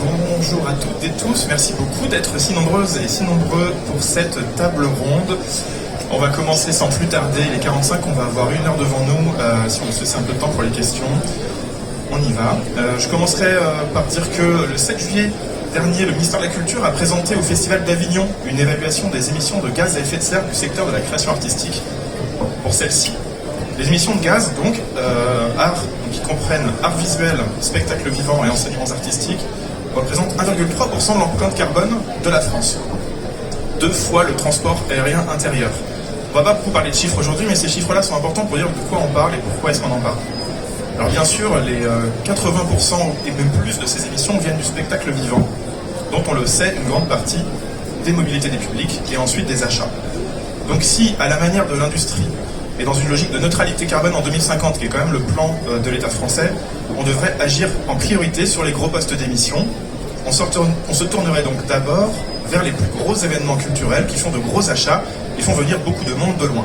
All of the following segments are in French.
Bonjour à toutes et tous, merci beaucoup d'être si nombreuses et si nombreux pour cette table ronde. On va commencer sans plus tarder, il est 45, on va avoir 1 heure devant nous, si on se laisse un peu de temps pour les questions. On y va. Je commencerai par dire que le 7 juillet dernier, le ministère de la Culture a présenté au Festival d'Avignon une évaluation des émissions de gaz à effet de serre du secteur de la création artistique. Pour celle-ci, les émissions de gaz, donc, qui comprennent art visuel, spectacle vivant et enseignements artistiques, représentent 1,3% de l'empreinte carbone de la France. 2 fois le transport aérien intérieur. On ne va pas beaucoup parler de chiffres aujourd'hui, mais ces chiffres-là sont importants pour dire de quoi on parle et pourquoi est-ce qu'on en parle. Alors bien sûr, les 80% et même plus de ces émissions viennent du spectacle vivant, dont on le sait, une grande partie des mobilités des publics et ensuite des achats. Donc si, à la manière de l'industrie, et dans une logique de neutralité carbone en 2050, qui est quand même le plan de l'État français, on devrait agir en priorité sur les gros postes d'émissions. On se tournerait donc d'abord vers les plus gros événements culturels qui font de gros achats et font venir beaucoup de monde de loin.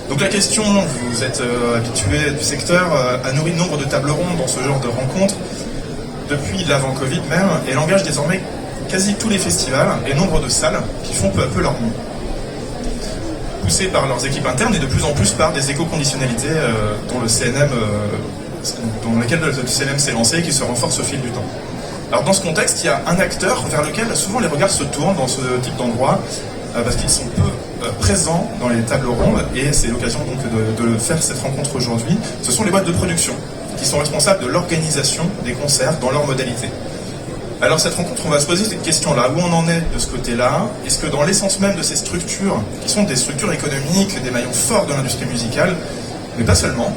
Donc la question, vous êtes habitués du secteur, a nourri nombre de tables rondes dans ce genre de rencontres, depuis l'avant-Covid même, et l'engage désormais quasi tous les festivals et nombre de salles qui font peu à peu leur mieux. Poussés par leurs équipes internes et de plus en plus par des éco-conditionnalités dont le CNM, dans lesquelles le CNM s'est lancé et qui se renforce au fil du temps. Alors dans ce contexte, il y a un acteur vers lequel souvent les regards se tournent dans ce type d'endroit, parce qu'ils sont peu présents dans les tables rondes, et c'est l'occasion donc de faire cette rencontre aujourd'hui. Ce sont les boîtes de production qui sont responsables de l'organisation des concerts dans leurs modalités. Alors cette rencontre, on va se poser cette question-là, où on en est de ce côté-là? Est-ce que dans l'essence même de ces structures, qui sont des structures économiques, des maillons forts de l'industrie musicale, mais pas seulement,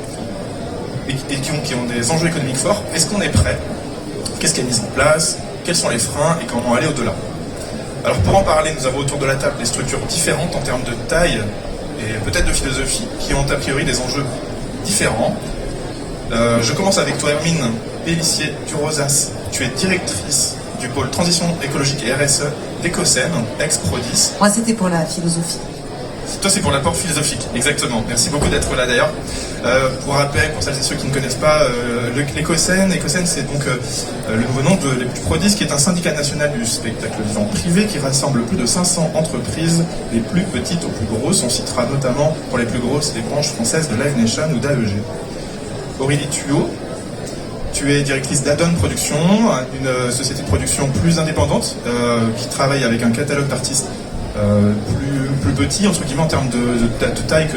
et qui ont des enjeux économiques forts, est-ce qu'on est prêt? Qu'est-ce qui est mis en place? Quels sont les freins et comment aller au-delà? Alors pour en parler, nous avons autour de la table des structures différentes en termes de taille et peut-être de philosophie, qui ont a priori des enjeux différents. Je commence avec toi, Hermine Pélissier-Durosas. Tu es directrice du pôle transition écologique et RSE d'Ecocène, ex-Prodis. Moi, c'était pour la philosophie. Toi, c'est pour l'apport philosophique, exactement. Merci beaucoup d'être là, d'ailleurs. Pour rappel, pour celles et ceux qui ne connaissent pas, l'Ecocène, c'est donc le nouveau nom de Prodis, qui est un syndicat national du spectacle vivant privé qui rassemble plus de 500 entreprises, des plus petites aux plus grosses. On citera notamment, pour les plus grosses, les branches françaises de Live Nation ou d'AEG. Aurélie Thuot, tu es directrice d'Adon Productions, une société de production plus indépendante qui travaille avec un catalogue d'artistes plus petit, entre guillemets, en termes de taille que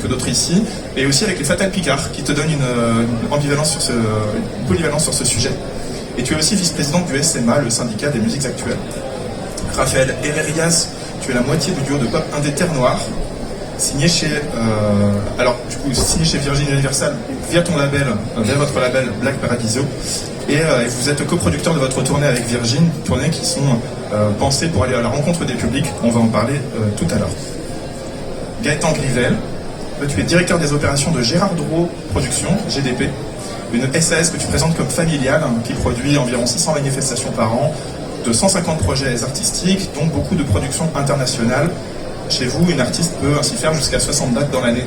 d'autres ici, et aussi avec les Fatal Picard, qui te donnent une polyvalence sur ce sujet. Et tu es aussi vice-présidente du SMA, le syndicat des musiques actuelles. Raphaël Herrerias, tu es la moitié du duo de pop indé Terre Noire, signé chez Virgin Universal via ton label, via votre label Black Paradiso, et vous êtes coproducteur de votre tournée avec Virgin, tournées qui sont pensées pour aller à la rencontre des publics. On va en parler tout à l'heure. Gaëtan Grivel, tu es directeur des opérations de Gérard Drouot Productions, GDP, une SAS que tu présentes comme familiale, qui produit environ 600 manifestations par an, de 150 projets artistiques, dont beaucoup de productions internationales. Chez vous, une artiste peut ainsi faire jusqu'à 60 dates dans l'année.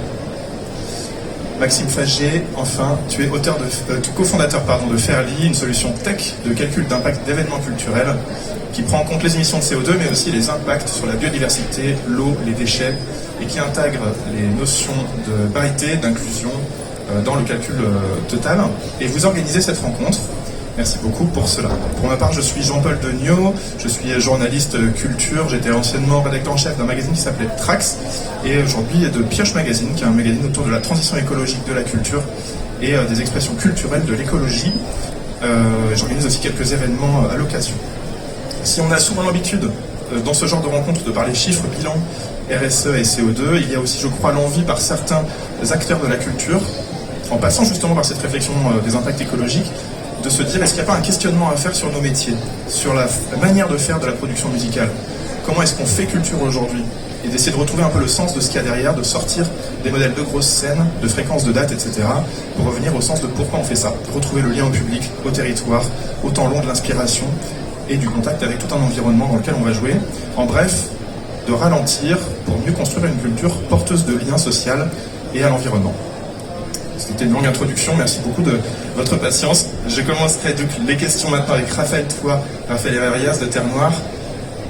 Maxime Faget, enfin, tu es cofondateur de Fairly, une solution tech de calcul d'impact d'événements culturels qui prend en compte les émissions de CO2, mais aussi les impacts sur la biodiversité, l'eau, les déchets, et qui intègre les notions de parité, d'inclusion dans le calcul total. Et vous organisez cette rencontre. Merci beaucoup pour cela. Pour ma part, je suis Jean-Paul Degnaud, je suis journaliste culture, j'étais anciennement rédacteur en chef d'un magazine qui s'appelait Trax, et aujourd'hui de Pioche Magazine, qui est un magazine autour de la transition écologique de la culture et des expressions culturelles de l'écologie. J'organise aussi quelques événements à l'occasion. Si on a souvent l'habitude, dans ce genre de rencontres, de parler chiffres, bilan, RSE et CO2, il y a aussi, je crois, l'envie par certains acteurs de la culture, en passant justement par cette réflexion des impacts écologiques, de se dire, est-ce qu'il n'y a pas un questionnement à faire sur nos métiers, sur la manière de faire de la production musicale? Comment est-ce qu'on fait culture aujourd'hui? Et d'essayer de retrouver un peu le sens de ce qu'il y a derrière, de sortir des modèles de grosses scènes, de fréquences de dates, etc., pour revenir au sens de pourquoi on fait ça, retrouver le lien au public, au territoire, au temps long de l'inspiration et du contact avec tout un environnement dans lequel on va jouer. En bref, de ralentir pour mieux construire une culture porteuse de liens sociaux et à l'environnement. C'était une longue introduction, merci beaucoup de votre patience. Je commencerai donc les questions maintenant avec Raphaël Herrerias de Terre Noire.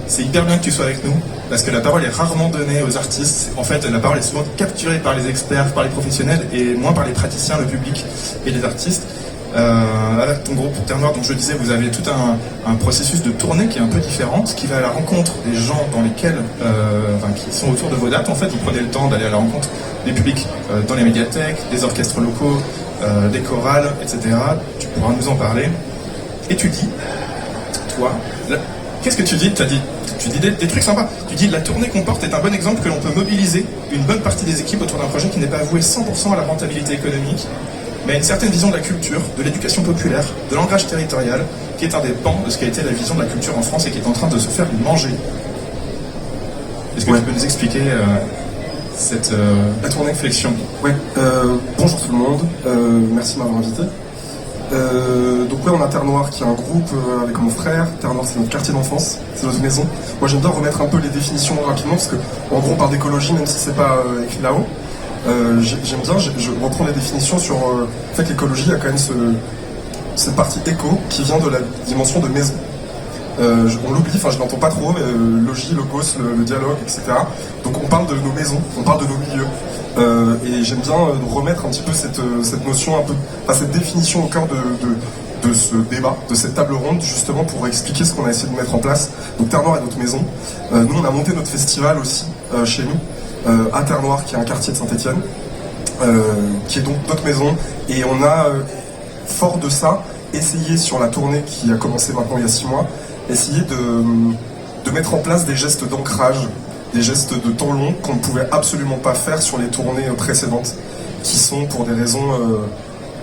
C'est hyper bien que tu sois avec nous, parce que la parole est rarement donnée aux artistes. En fait, la parole est souvent capturée par les experts, par les professionnels, et moins par les praticiens, le public et les artistes. Avec ton groupe Terre Noire, donc je disais, vous avez tout un processus de tournée qui est un peu différent, qui va à la rencontre des gens dans lesquels, qui sont autour de vos dates. En fait, vous prenez le temps d'aller à la rencontre des publics dans les médiathèques, des orchestres locaux, des chorales, etc. Tu pourras nous en parler. Et tu dis, toi, qu'est-ce que tu dis? Tu dis des trucs sympas. Tu dis la tournée qu'on porte est un bon exemple que l'on peut mobiliser une bonne partie des équipes autour d'un projet qui n'est pas voué 100% à la rentabilité économique, mais à une certaine vision de la culture, de l'éducation populaire, de l'ancrage territorial, qui est un des pans de ce qu'a été la vision de la culture en France et qui est en train de se faire manger. Est-ce que tu peux nous expliquer la tournée Flexion? Bonjour tout le monde, merci de m'avoir invité. Donc on a Terre Noire qui est un groupe avec mon frère. Terre Noire c'est notre quartier d'enfance, c'est notre maison. Moi j'aime bien remettre un peu les définitions rapidement parce que en gros on parle d'écologie même si c'est pas écrit là-haut. J'aime bien, je reprends les définitions sur en fait l'écologie, il y a quand même cette partie éco qui vient de la dimension de maison. On l'oublie, je l'entends pas trop, logis, logos, le dialogue, etc. Donc on parle de nos maisons, on parle de nos milieux. Et j'aime bien remettre un petit peu cette notion, cette définition au cœur de ce débat, de cette table ronde, justement pour expliquer ce qu'on a essayé de mettre en place. Donc Terre Noire est notre maison. Nous on a monté notre festival aussi chez nous, à Terre Noire, qui est un quartier de Saint-Étienne, qui est donc notre maison. Et on a, fort de ça, essayé sur la tournée qui a commencé maintenant il y a 6 mois, essayer de mettre en place des gestes d'ancrage, des gestes de temps long qu'on ne pouvait absolument pas faire sur les tournées précédentes, qui sont pour des raisons,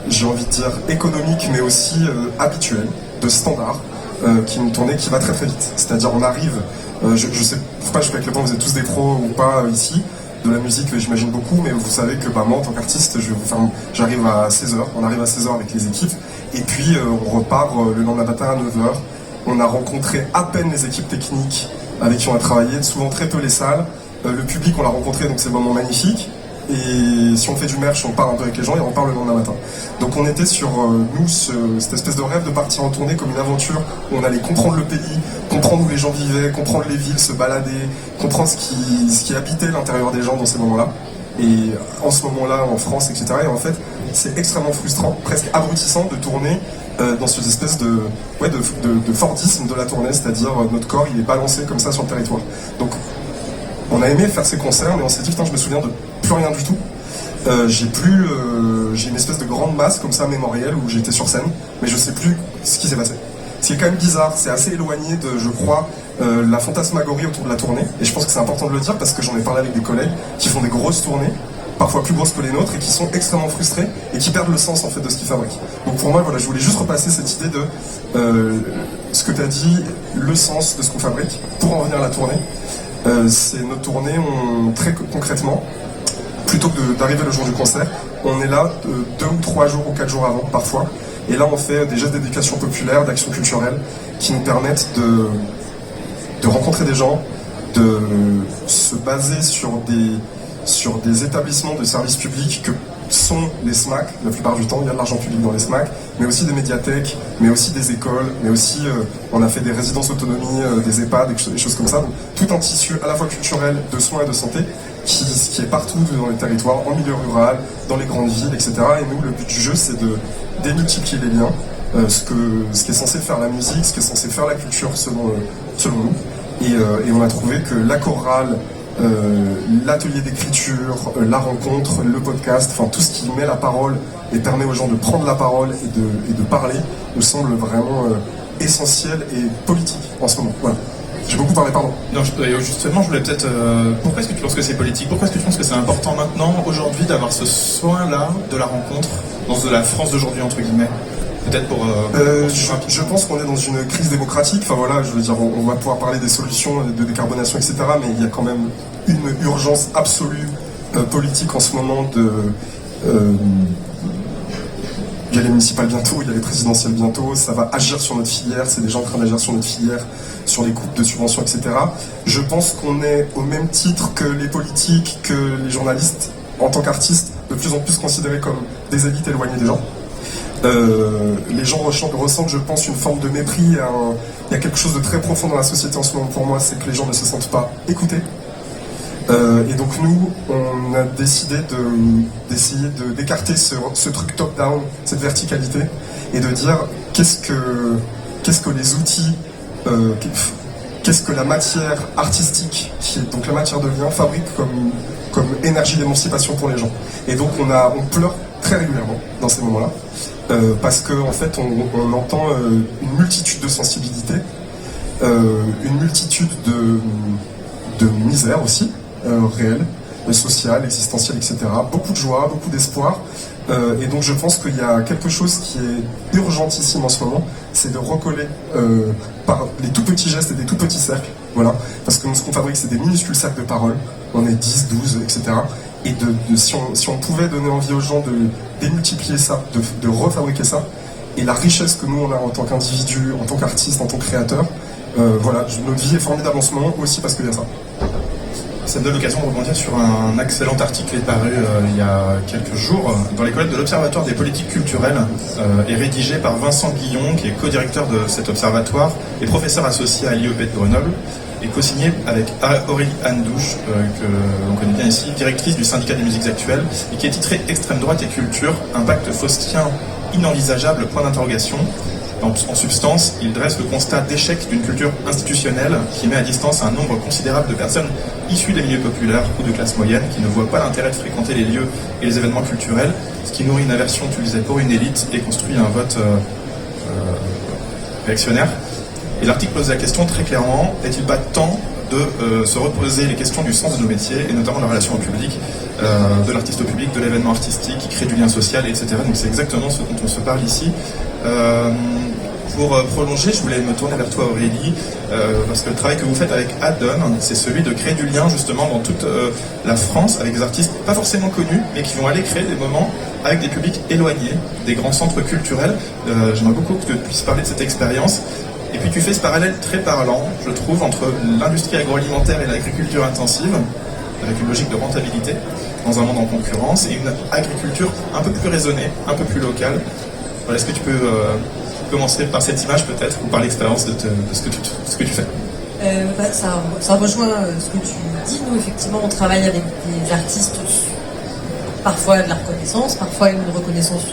j'ai envie de dire, économiques, mais aussi habituelles, de standard, qui est une tournée qui va très très vite. C'est-à-dire on arrive, je sais pas, je sais pas à quel point vous êtes tous des pros ou pas ici, de la musique j'imagine beaucoup, mais vous savez que moi en tant qu'artiste, j'arrive à 16h, on arrive à 16h avec les équipes, et puis on repart le lendemain matin à 9h. On a rencontré à peine les équipes techniques avec qui on a travaillé, souvent très peu les salles. Le public, on l'a rencontré, donc c'est vraiment magnifique. Et si on fait du merch, on part un peu avec les gens et on repart le lendemain matin. Donc on était sur, cette espèce de rêve de partir en tournée comme une aventure où on allait comprendre le pays, comprendre où les gens vivaient, comprendre les villes, se balader, comprendre ce qui habitait l'intérieur des gens dans ces moments-là. Et en ce moment-là, en France, etc. Et en fait, c'est extrêmement frustrant, presque abrutissant de tourner dans cette espèce de Fordisme de la tournée, c'est-à-dire notre corps il est balancé comme ça sur le territoire. Donc on a aimé faire ces concerts, mais on s'est dit putain je me souviens de plus rien du tout. J'ai une espèce de grande masse comme ça mémorielle où j'étais sur scène, mais je sais plus ce qui s'est passé. Ce qui est quand même bizarre, c'est assez éloigné de, je crois, la fantasmagorie autour de la tournée, et je pense que c'est important de le dire parce que j'en ai parlé avec des collègues qui font des grosses tournées, parfois plus grosses que les nôtres, et qui sont extrêmement frustrés et qui perdent le sens en fait de ce qu'ils fabriquent. Donc pour moi, je voulais juste repasser cette idée de ce que tu as dit, le sens de ce qu'on fabrique, pour en revenir à la tournée. C'est notre tournée, très concrètement, plutôt que d'arriver le jour du concert, on est là 2 ou 3 jours ou 4 jours avant, parfois, et là on fait des gestes d'éducation populaire, d'action culturelle, qui nous permettent de rencontrer des gens, de se baser sur des établissements de services publics que sont les SMAC, la plupart du temps il y a de l'argent public dans les SMAC, mais aussi des médiathèques, mais aussi des écoles, mais aussi on a fait des résidences autonomie, des EHPAD, des choses comme ça, donc tout un tissu à la fois culturel, de soins et de santé, qui est partout dans les territoires, en milieu rural, dans les grandes villes, etc. Et nous, le but du jeu, c'est de démultiplier les liens, ce qui est censé faire la musique, ce qui est censé faire la culture selon nous, et on a trouvé que la chorale, l'atelier d'écriture, la rencontre, le podcast, enfin tout ce qui met la parole et permet aux gens de prendre la parole et de parler nous semble vraiment essentiel et politique en ce moment. Voilà. J'ai beaucoup parlé, pardon. Non, justement, je voulais peut-être... pourquoi est-ce que tu penses que c'est politique? Pourquoi est-ce que tu penses que c'est important maintenant, aujourd'hui, d'avoir ce soin-là de la rencontre dans la France d'aujourd'hui, entre guillemets? Peut-être pour... je pense qu'on est dans une crise démocratique. Enfin voilà, je veux dire, on va pouvoir parler des solutions de décarbonation, etc. Mais il y a quand même une urgence absolue politique en ce moment il y a les municipales bientôt, il y a les présidentielles bientôt, ça va agir sur notre filière, c'est déjà en train d'agir sur notre filière, sur les coupes de subventions, etc. Je pense qu'on est au même titre que les politiques, que les journalistes, en tant qu'artistes, de plus en plus considérés comme des élites éloignées des gens. Les gens ressentent, je pense, une forme de mépris. Il y a quelque chose de très profond dans la société en ce moment pour moi, c'est que les gens ne se sentent pas écoutés. Et donc nous, on a décidé d'essayer d'écarter ce truc top-down, cette verticalité, et de dire qu'est-ce que les outils, qu'est-ce que la matière artistique, qui est donc la matière de lien, fabrique comme énergie d'émancipation pour les gens. Et donc on pleure très régulièrement dans ces moments-là, parce qu'en fait on entend une multitude de sensibilités, une multitude de misère aussi, réelle, sociale, existentielle, etc. Beaucoup de joie, beaucoup d'espoir. Et donc je pense qu'il y a quelque chose qui est urgentissime en ce moment, c'est de recoller par les tout petits gestes et des tout petits cercles. Voilà. Parce que ce qu'on fabrique, c'est des minuscules sacs de paroles. On est 10, 12, etc. Et si on pouvait donner envie aux gens de démultiplier ça, de refabriquer ça, et la richesse que nous on a en tant qu'individu, en tant qu'artiste, en tant que créateur, voilà, notre vie est formidable en ce moment aussi parce qu'il y a ça. Ça me donne l'occasion de rebondir sur un excellent article qui est paru il y a quelques jours dans les collectes de l'Observatoire des politiques culturelles et rédigé par Vincent Guillon, qui est co-directeur de cet observatoire et professeur associé à l'IEP de Grenoble, et co-signé avec Aurélie Andouche, que l'on connaît bien ici, directrice du syndicat des musiques actuelles, et qui est titré Extrême droite et culture, impact faustien inenvisageable, point d'interrogation. En substance, il dresse le constat d'échec d'une culture institutionnelle qui met à distance un nombre considérable de personnes issues des milieux populaires ou de classe moyenne qui ne voient pas l'intérêt de fréquenter les lieux et les événements culturels, ce qui nourrit une aversion, tu le disais, pour une élite et construit un vote réactionnaire. Et l'article pose la question très clairement, est-il pas temps de se reposer les questions du sens de nos métiers, et notamment de la relation au public, de l'artiste au public, de l'événement artistique qui crée du lien social, etc. Donc c'est exactement ce dont on se parle ici. Pour prolonger, je voulais me tourner vers toi Aurélie, parce que le travail que vous faites avec Addon, c'est celui de créer du lien justement dans toute la France avec des artistes pas forcément connus, mais qui vont aller créer des moments avec des publics éloignés, des grands centres culturels. J'aimerais beaucoup que tu puisses parler de cette expérience. Et puis tu fais ce parallèle très parlant, je trouve, entre l'industrie agroalimentaire et l'agriculture intensive, avec une logique de rentabilité dans un monde en concurrence, et une agriculture un peu plus raisonnée, un peu plus locale. Voilà, est-ce que tu peux commencer par cette image peut-être, ou par l'expérience de ce que tu fais? Ça rejoint ce que tu dis. Nous, effectivement, on travaille avec des artistes, parfois de la reconnaissance, parfois une reconnaissance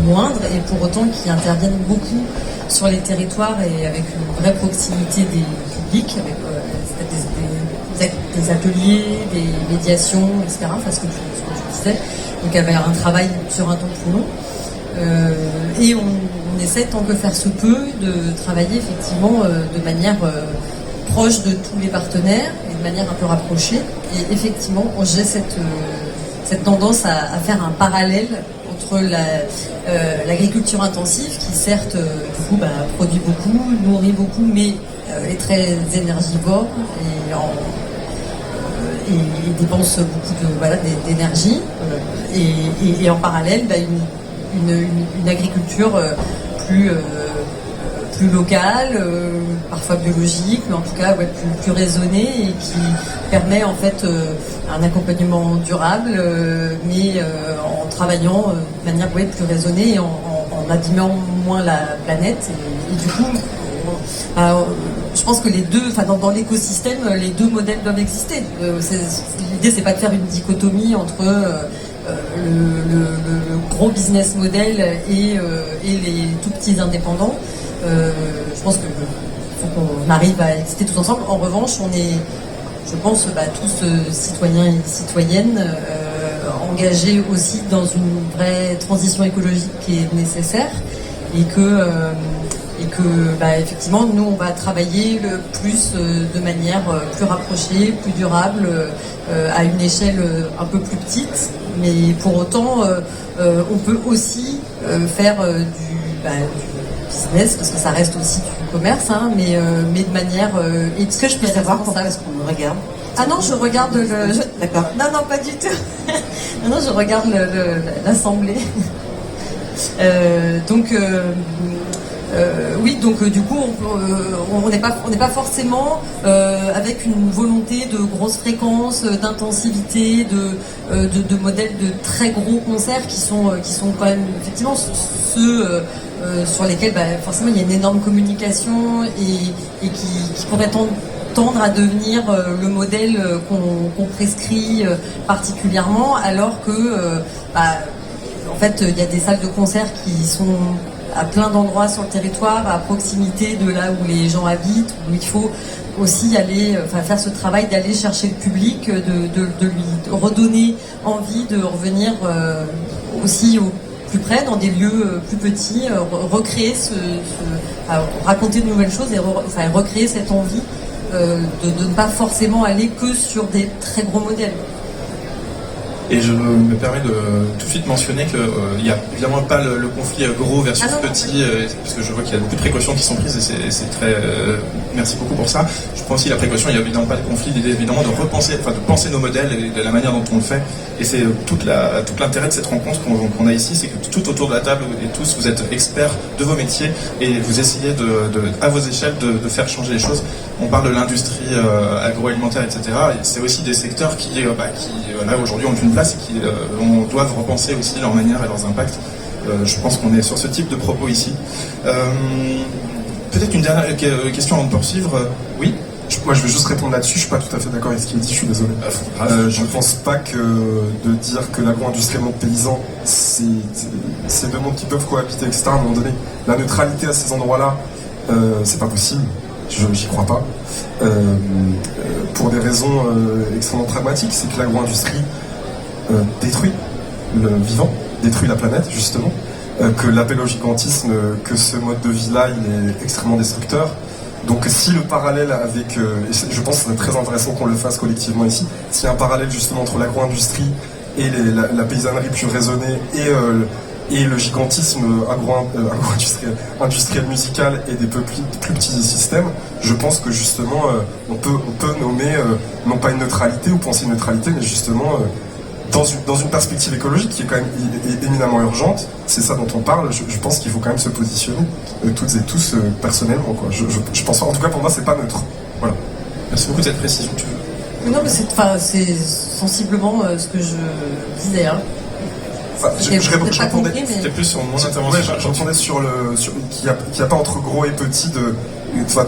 moindre, et pour autant qui interviennent beaucoup sur les territoires et avec une vraie proximité des publics, avec des ateliers, des médiations, etc. Enfin, ce que tu disais. Donc, avec un travail sur un temps plus long. Et on essaie, tant que faire se peut, de travailler effectivement de manière proche de tous les partenaires et de manière un peu rapprochée. Et effectivement, j'ai cette tendance à faire un parallèle entre l'agriculture intensive, qui certes du coup produit beaucoup, nourrit beaucoup, mais est très énergivore et dépense beaucoup d'énergie. Et en parallèle, une agriculture plus locale, parfois biologique, mais en tout cas plus raisonnée, et qui permet en fait un accompagnement durable, mais en travaillant de manière plus raisonnée et en abîmant moins la planète. Et du coup, je pense que les deux, dans l'écosystème, les deux modèles doivent exister. L'idée, c'est pas de faire une dichotomie entre le gros business model et les tout petits indépendants. Je pense qu'il faut qu'on arrive à exister tous ensemble. En revanche, on est, je pense, tous citoyens et citoyennes engagés aussi dans une vraie transition écologique qui est nécessaire, et que effectivement, nous, on va travailler plus de manière plus rapprochée, plus durable, à une échelle un peu plus petite, mais pour autant, on peut aussi faire du business, parce que ça reste aussi du commerce, mais de manière... Est-ce que je peux savoir pourquoi est-ce qu'on me regarde? Ah non, je regarde D'accord. Non, pas du tout. Non, je regarde l'assemblée. Donc, Oui, donc du coup, on n'est pas forcément avec une volonté de grosse fréquence, d'intensivité, de modèles de très gros concerts qui sont quand même effectivement ceux sur lesquels forcément il y a une énorme communication et qui pourrait tendre à devenir le modèle qu'on prescrit particulièrement, alors que en fait il y a des salles de concert qui sont à plein d'endroits sur le territoire, à proximité de là où les gens habitent, où il faut aussi aller, faire ce travail d'aller chercher le public, de lui redonner envie de revenir aussi au plus près, dans des lieux plus petits, recréer raconter de nouvelles choses et recréer cette envie de ne pas forcément aller que sur des très gros modèles. Et je me permets de tout de suite mentionner qu'il n'y a évidemment pas le conflit gros versus petit, parce que je vois qu'il y a beaucoup de précautions qui sont prises et c'est très... merci beaucoup pour ça. Je prends aussi la précaution, il n'y a évidemment pas de conflit, l'idée évidemment de repenser, de penser nos modèles et de la manière dont on le fait. Et c'est tout l'intérêt de cette rencontre qu'on a ici, c'est que tout autour de la table et tous vous êtes experts de vos métiers et vous essayez à vos échelles de faire changer les choses. On parle de l'industrie agroalimentaire, etc. Et c'est aussi des secteurs qui là aujourd'hui ont une place et qui doivent repenser aussi leur manière et leurs impacts. Je pense qu'on est sur ce type de propos ici. Peut-être une dernière question avant de poursuivre. Oui. Moi, je vais juste répondre là-dessus. Je suis pas tout à fait d'accord avec ce qu'il dit. Je suis désolé. Je ne pense pas que de dire que l'agro-industrie et le monde paysan, c'est deux mondes qui peuvent cohabiter, etc. À un moment donné, la neutralité à ces endroits-là, c'est pas possible. J'y crois pas. Pour des raisons extrêmement pragmatiques, c'est que l'agro-industrie détruit le vivant, détruit la planète, justement. Que l'appel au gigantisme, que ce mode de vie-là, il est extrêmement destructeur. Donc si le parallèle avec, et je pense que c'est très intéressant qu'on le fasse collectivement ici, s'il y a un parallèle justement entre l'agro-industrie et la paysannerie plus raisonnée et le gigantisme industriel musical et des plus petits systèmes, je pense que justement on peut nommer non pas une neutralité ou penser une neutralité, mais justement dans une perspective écologique qui est quand même éminemment urgente, c'est ça dont on parle. Je pense qu'il faut quand même se positionner toutes et tous personnellement, quoi. Je pense, en tout cas pour moi, c'est pas neutre. Voilà. Merci beaucoup de cette précision. Non, mais c'est sensiblement ce que je disais. Hein. Je répondais. C'était plus sur mon intervention. Ouais, j'entendais sur qu'il n'y a pas entre gros et petit de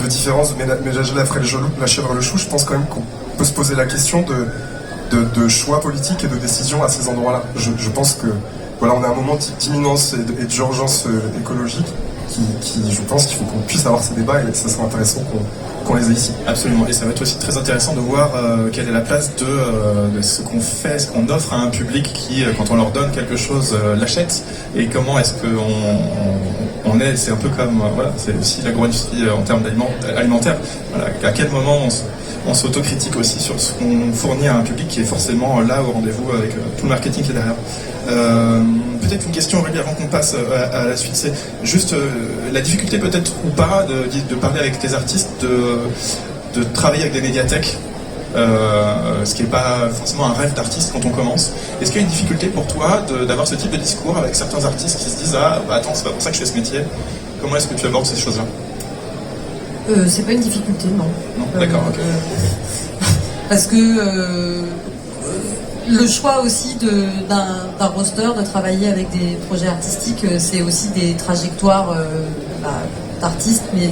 différence de ménager la chèvre et le chou. Je pense quand même qu'on peut se poser la question de choix politiques et de décisions à ces endroits-là. Je pense que voilà, on a un moment d'imminence et d'urgence écologique qui, je pense qu'il faut qu'on puisse avoir ces débats et ça serait intéressant qu'on les ait ici. Absolument, et ça va être aussi très intéressant de voir quelle est la place de ce qu'on fait, ce qu'on offre à un public qui, quand on leur donne quelque chose, l'achète, et comment est-ce qu'on est, c'est un peu comme, voilà, c'est aussi l'agro-industrie en termes alimentaires, voilà, à quel moment on s'autocritique aussi sur ce qu'on fournit à un public qui est forcément là au rendez-vous avec tout le marketing qui est derrière. Peut-être une question, Aurélie, avant qu'on passe à la suite, c'est juste la difficulté peut-être ou pas de parler avec tes artistes, de travailler avec des médiathèques, ce qui n'est pas forcément un rêve d'artiste quand on commence. Est-ce qu'il y a une difficulté pour toi d'avoir ce type de discours avec certains artistes qui se disent « Ah, attends, c'est pas pour ça que je fais ce métier ». Comment est-ce que tu abordes ces choses-là ? C'est pas une difficulté, non. Non, d'accord, ok. Parce que le choix aussi d'un roster, de travailler avec des projets artistiques, c'est aussi des trajectoires d'artistes, mais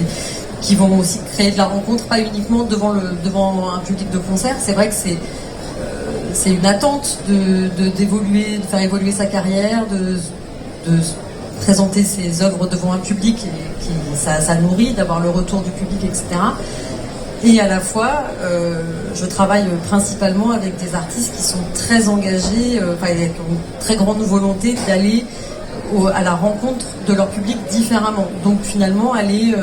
qui vont aussi créer de la rencontre, pas uniquement devant un public de concert. C'est vrai que c'est une attente d'évoluer, de faire évoluer sa carrière, de présenter ses œuvres devant un public et ça nourrit d'avoir le retour du public, etc. Et à la fois, je travaille principalement avec des artistes qui sont très engagés, qui ont une très grande volonté d'aller à la rencontre de leur public différemment. Donc finalement, aller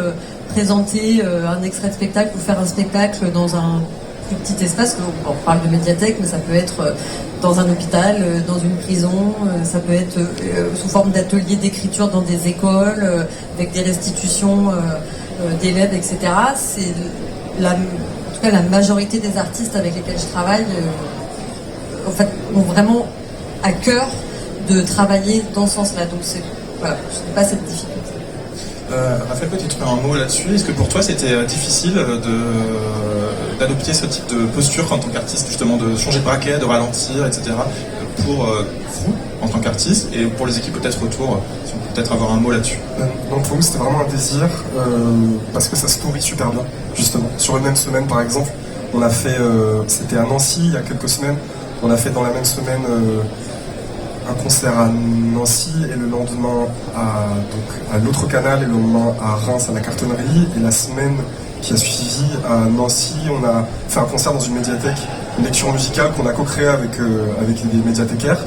présenter un extrait de spectacle ou faire un spectacle dans un plus petit espace, on parle de médiathèque, mais ça peut être dans un hôpital, dans une prison, ça peut être sous forme d'ateliers d'écriture dans des écoles, avec des restitutions d'élèves, etc. C'est en tout cas la majorité des artistes avec lesquels je travaille en fait, ont vraiment à cœur de travailler dans ce sens-là. Donc voilà, je n'ai pas cette difficulté. Raphaël, peut-être un mot là-dessus. Est-ce que pour toi c'était difficile d'adopter ce type de posture en tant qu'artiste, justement, de changer de braquet, de ralentir, etc. pour vous en tant qu'artiste et pour les équipes peut-être autour, si on peut peut-être avoir un mot là-dessus. Donc pour nous c'était vraiment un désir parce que ça se nourrit super bien, justement. Sur une même semaine par exemple, on a fait, c'était à Nancy il y a quelques semaines, on a fait dans la même semaine un concert à Nancy et le lendemain à l'autre canal et le lendemain à Reims à la Cartonnerie, et la semaine qui a suivi à Nancy on a fait un concert dans une médiathèque, une lecture musicale qu'on a co-créée avec les médiathécaires.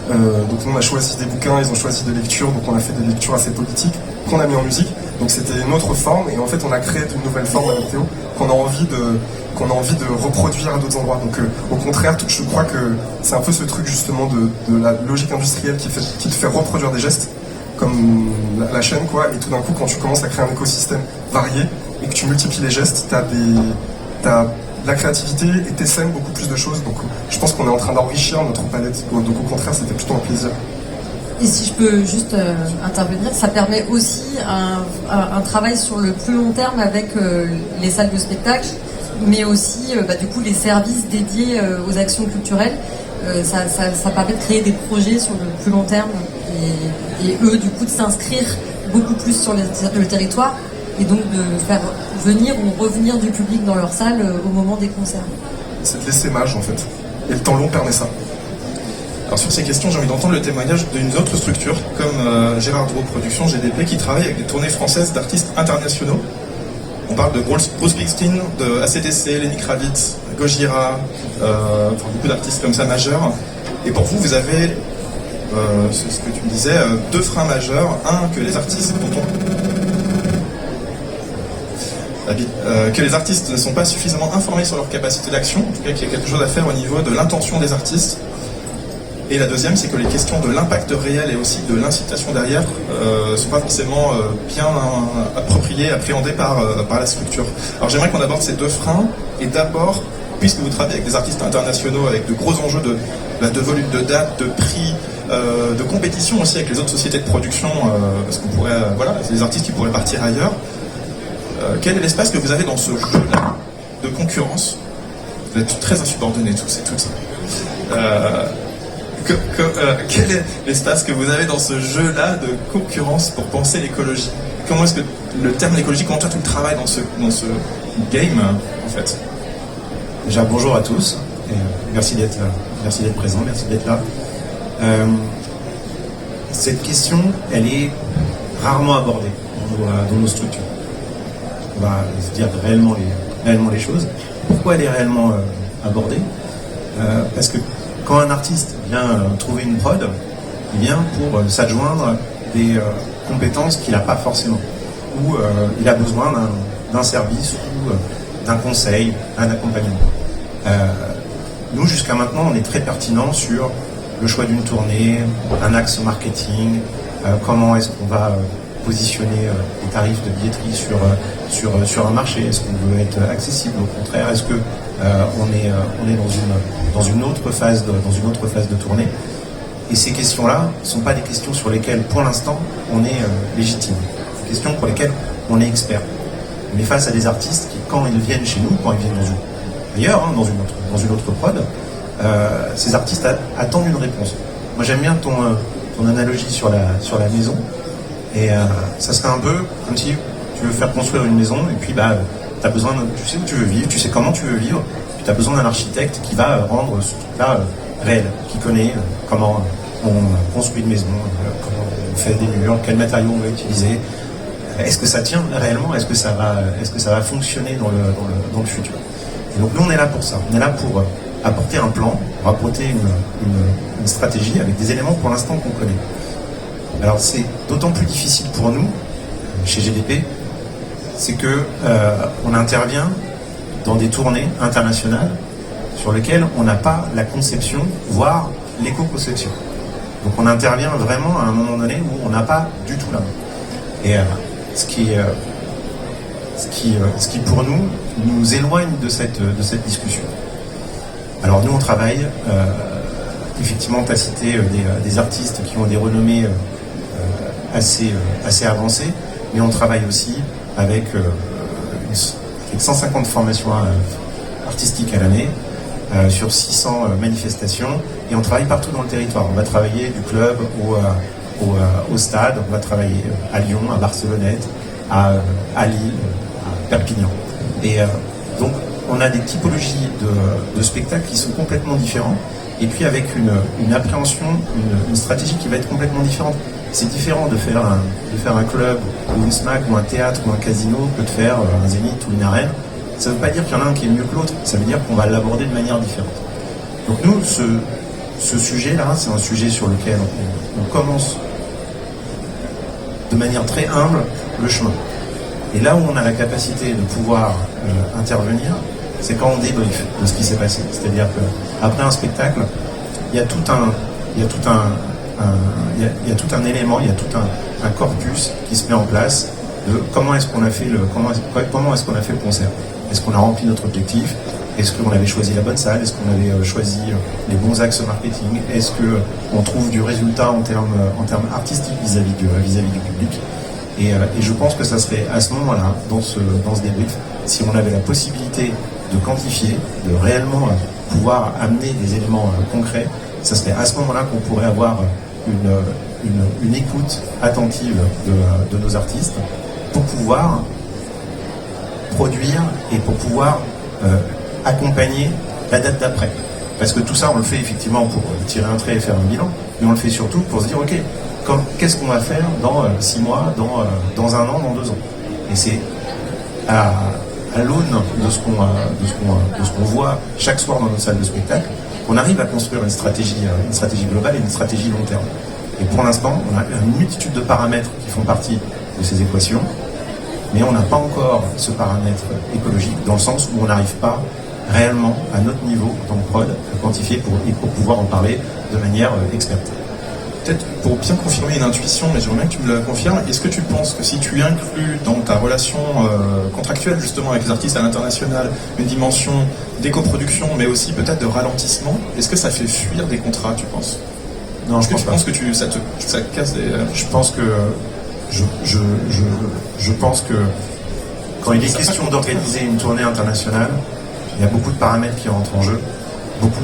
Donc nous on a choisi des bouquins, ils ont choisi des lectures, donc on a fait des lectures assez politiques qu'on a mis en musique, donc c'était une autre forme, et en fait on a créé une nouvelle forme avec Théo qu'on a envie de reproduire à d'autres endroits. Donc au contraire, je crois que c'est un peu ce truc justement de la logique industrielle qui te fait reproduire des gestes comme la chaîne, quoi, et tout d'un coup quand tu commences à créer un écosystème varié et que tu multiplies les gestes, t'as de la créativité et t'essaimes beaucoup plus de choses. Donc je pense qu'on est en train d'enrichir notre palette, donc au contraire c'était plutôt un plaisir. Et si je peux juste intervenir, ça permet aussi un travail sur le plus long terme avec les salles de spectacle, mais aussi du coup les services dédiés aux actions culturelles. Ça permet de créer des projets sur le plus long terme et eux du coup de s'inscrire beaucoup plus sur le territoire et donc de faire venir ou revenir du public dans leur salle au moment des concerts. C'est de l'essaimage en fait, et le temps long permet ça. Alors sur ces questions, j'ai envie d'entendre le témoignage d'une autre structure comme Gérard Drouot Productions, GDP, qui travaille avec des tournées françaises d'artistes internationaux. On parle de Bruce Springsteen, de AC/DC, Lenny Kravitz, Gojira, beaucoup d'artistes comme ça majeurs. Et pour vous, vous avez, c'est ce que tu me disais, deux freins majeurs. Un, que les artistes que les artistes ne sont pas suffisamment informés sur leur capacité d'action, en tout cas qu'il y a quelque chose à faire au niveau de l'intention des artistes. Et la deuxième, c'est que les questions de l'impact réel et aussi de l'incitation derrière ne sont pas forcément bien appropriées, appréhendées par la structure. Alors j'aimerais qu'on aborde ces deux freins, et d'abord, puisque vous travaillez avec des artistes internationaux, avec de gros enjeux de volume de dates, de prix, de compétition aussi avec les autres sociétés de production, parce qu'on pourrait, c'est des artistes qui pourraient partir ailleurs. Quel est l'espace que vous avez dans ce jeu-là de concurrence? Vous êtes très insubordonnés tous et toutes. Quel est l'espace que vous avez dans ce jeu-là de concurrence pour penser l'écologie? Comment est-ce que le terme d'écologie, comment toi tu le travailles dans ce game en fait? Déjà bonjour à tous, et merci d'être présent, merci d'être là. Cette question, elle est rarement abordée dans nos structures. On va se dire réellement les choses. Pourquoi elle est réellement abordée? Parce que quand un artiste vient trouver une prod, il vient pour s'adjoindre des compétences qu'il n'a pas forcément, ou il a besoin d'un service ou d'un conseil, un accompagnement. Nous, jusqu'à maintenant, on est très pertinent sur le choix d'une tournée, un axe marketing, comment est-ce qu'on va positionner les tarifs de billetterie sur un marché, est-ce qu'on veut être accessible, au contraire, est-ce que on est dans une autre phase de tournée. Et ces questions-là ne sont pas des questions sur lesquelles, pour l'instant, on est légitime. Des questions pour lesquelles on est expert. On est face à des artistes qui, quand ils viennent chez nous, quand ils viennent dans une autre prod, ces artistes attendent une réponse. Moi, j'aime bien ton analogie sur la maison. Et ça serait un peu comme si tu veux faire construire une maison et puis t'as besoin tu sais où tu veux vivre, tu sais comment tu veux vivre, puis tu as besoin d'un architecte qui va rendre ce truc-là réel, qui connaît comment on construit une maison, comment on fait des murs, quels matériaux on va utiliser, est-ce que ça tient réellement, est-ce que ça va fonctionner dans le futur. Et donc nous on est là pour ça, on est là pour apporter un plan, pour apporter une stratégie avec des éléments pour l'instant qu'on connaît. Alors c'est d'autant plus difficile pour nous, chez GDP, c'est que on intervient dans des tournées internationales sur lesquelles on n'a pas la conception, voire l'éco-conception. Donc on intervient vraiment à un moment donné où on n'a pas du tout la main. Et ce qui pour nous éloigne de cette discussion. Alors nous on travaille, effectivement tu as cité des artistes qui ont des renommées assez avancées. mais on travaille aussi avec 150 formations artistiques à l'année, sur 600 manifestations, et on travaille partout dans le territoire. On va travailler du club au stade, on va travailler à Lyon, à Barcelonnette, à Lille, à Perpignan. Et donc on a des typologies de spectacles qui sont complètement différents, et puis avec une appréhension, une stratégie qui va être complètement différente. C'est différent de faire un club ou une SMAC ou un théâtre ou un casino que de faire un zénith ou une arène. Ça ne veut pas dire qu'il y en a un qui est mieux que l'autre, ça veut dire qu'on va l'aborder de manière différente. Donc nous, ce sujet-là, c'est un sujet sur lequel on commence de manière très humble le chemin. Et là où on a la capacité de pouvoir intervenir, c'est quand on débrief de ce qui s'est passé. C'est-à-dire qu'après un spectacle, il y a tout un élément, il y a tout un corpus qui se met en place de comment est-ce qu'on a fait le concert. Est-ce qu'on a rempli notre objectif? Est-ce qu'on avait choisi la bonne salle? Est-ce qu'on avait choisi les bons axes marketing? Est-ce qu'on trouve du résultat en termes artistiques vis-à-vis du public? Et je pense que ça serait à ce moment-là, dans ce débrief, si on avait la possibilité de quantifier, de réellement pouvoir amener des éléments concrets, ça serait à ce moment-là qu'on pourrait avoir une écoute attentive de nos artistes pour pouvoir produire et pour pouvoir accompagner la date d'après. Parce que tout ça, on le fait effectivement pour tirer un trait et faire un bilan, mais on le fait surtout pour se dire, ok, qu'est-ce qu'on va faire dans 6 mois, dans 1 an, dans 2 ans. Et c'est à l'aune de ce qu'on voit chaque soir dans nos salles de spectacle qu'on arrive à construire une stratégie globale et une stratégie long terme. Et pour l'instant, on a une multitude de paramètres qui font partie de ces équations, mais on n'a pas encore ce paramètre écologique dans le sens où on n'arrive pas réellement à notre niveau en tant que prod à quantifier pour pouvoir en parler de manière experte. Peut-être pour bien confirmer une intuition, mais j'aimerais bien que tu me la confirmes, est-ce que tu penses que si tu inclus dans ta relation contractuelle justement avec les artistes à l'international une dimension d'éco-production, mais aussi peut-être de ralentissement, est-ce que ça fait fuir des contrats, tu penses? Non, je pense pas. Tu penses que ça casse des... Je pense que je pense que quand il est question d'organiser une tournée internationale, il y a beaucoup de paramètres qui rentrent en jeu, beaucoup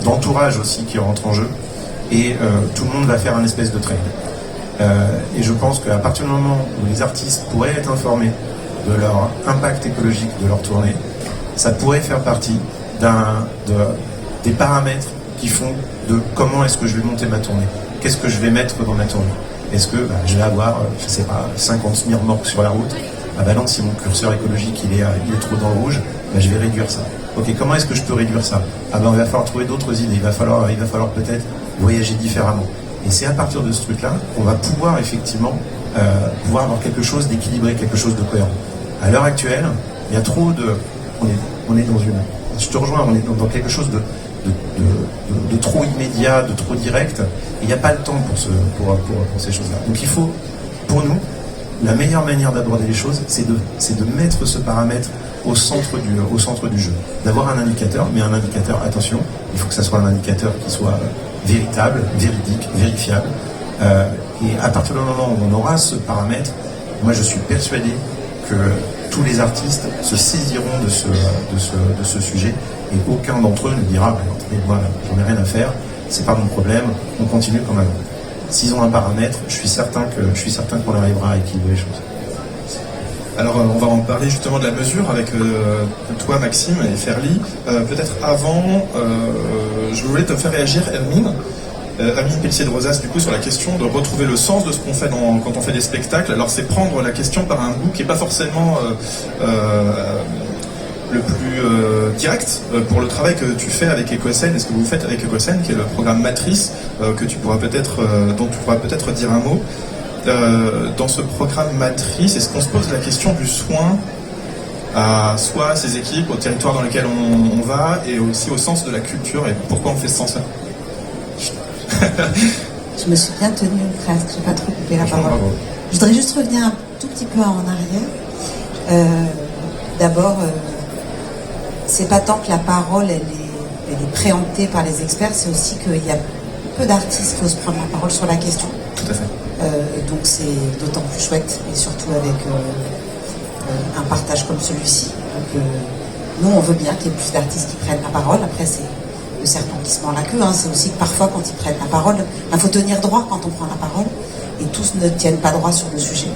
d'entourage aussi qui rentrent en jeu, et tout le monde va faire un espèce de trade. Et je pense qu'à partir du moment où les artistes pourraient être informés de leur impact écologique de leur tournée, ça pourrait faire partie des paramètres qui font de comment est-ce que je vais monter ma tournée, qu'est-ce que je vais mettre dans ma tournée. Est-ce que je vais avoir, 50 remorques sur la route? Ah bah non, si mon curseur écologique il est trop dans le rouge, je vais réduire ça. Ok, comment est-ce que je peux réduire ça? Ah ben il va falloir trouver d'autres idées, il va falloir peut-être voyager différemment. Et c'est à partir de ce truc-là qu'on va pouvoir effectivement pouvoir avoir quelque chose d'équilibré, quelque chose de cohérent. À l'heure actuelle, il y a trop de... On est dans une... Je te rejoins, on est dans quelque chose de trop immédiat, de trop direct, et il n'y a pas le temps pour ces choses-là. Donc il faut, pour nous, la meilleure manière d'aborder les choses, c'est de mettre ce paramètre au centre du jeu. D'avoir un indicateur, mais un indicateur, attention, il faut que ça soit un indicateur qui soit véritable, véridique, vérifiable. Et à partir du moment où on aura ce paramètre, moi je suis persuadé que tous les artistes se saisiront de ce sujet, et aucun d'entre eux ne dira attendez, moi j'en ai rien à faire, c'est pas mon problème, on continue comme avant. S'ils ont un paramètre, je suis certain qu'on arrivera à équilibrer les choses. Alors on va en parler justement de la mesure avec toi Maxime et Ferly. Peut-être avant, je voulais te faire réagir Hermine Pelletier de Rosas, du coup, sur la question de retrouver le sens de ce qu'on fait quand on fait des spectacles. Alors c'est prendre la question par un bout qui n'est pas forcément le plus direct pour le travail que tu fais avec EcoScène et ce que vous faites avec EcoScène, qui est le programme Matrice, dont tu pourras peut-être dire un mot. Dans ce programme Matrice, est-ce qu'on se pose la question du soin à soi, à ses équipes, au territoire dans lequel on va, et aussi au sens de la culture, et pourquoi on fait ce sens-là? Je me suis bien tenue une phrase, je n'ai pas trop coupé la parole. Je voudrais juste revenir un tout petit peu en arrière. D'abord, c'est pas tant que la parole elle est préemptée par les experts, c'est aussi qu'il y a peu d'artistes qui osent prendre la parole sur la question. Tout à fait. Donc c'est d'autant plus chouette, et surtout avec un partage comme celui-ci. Donc nous, on veut bien qu'il y ait plus d'artistes qui prennent la parole. Après, c'est le serpent qui se mord la queue. Hein. C'est aussi que parfois, quand ils prennent la parole, il faut tenir droit quand on prend la parole. Et tous ne tiennent pas droit sur le sujet.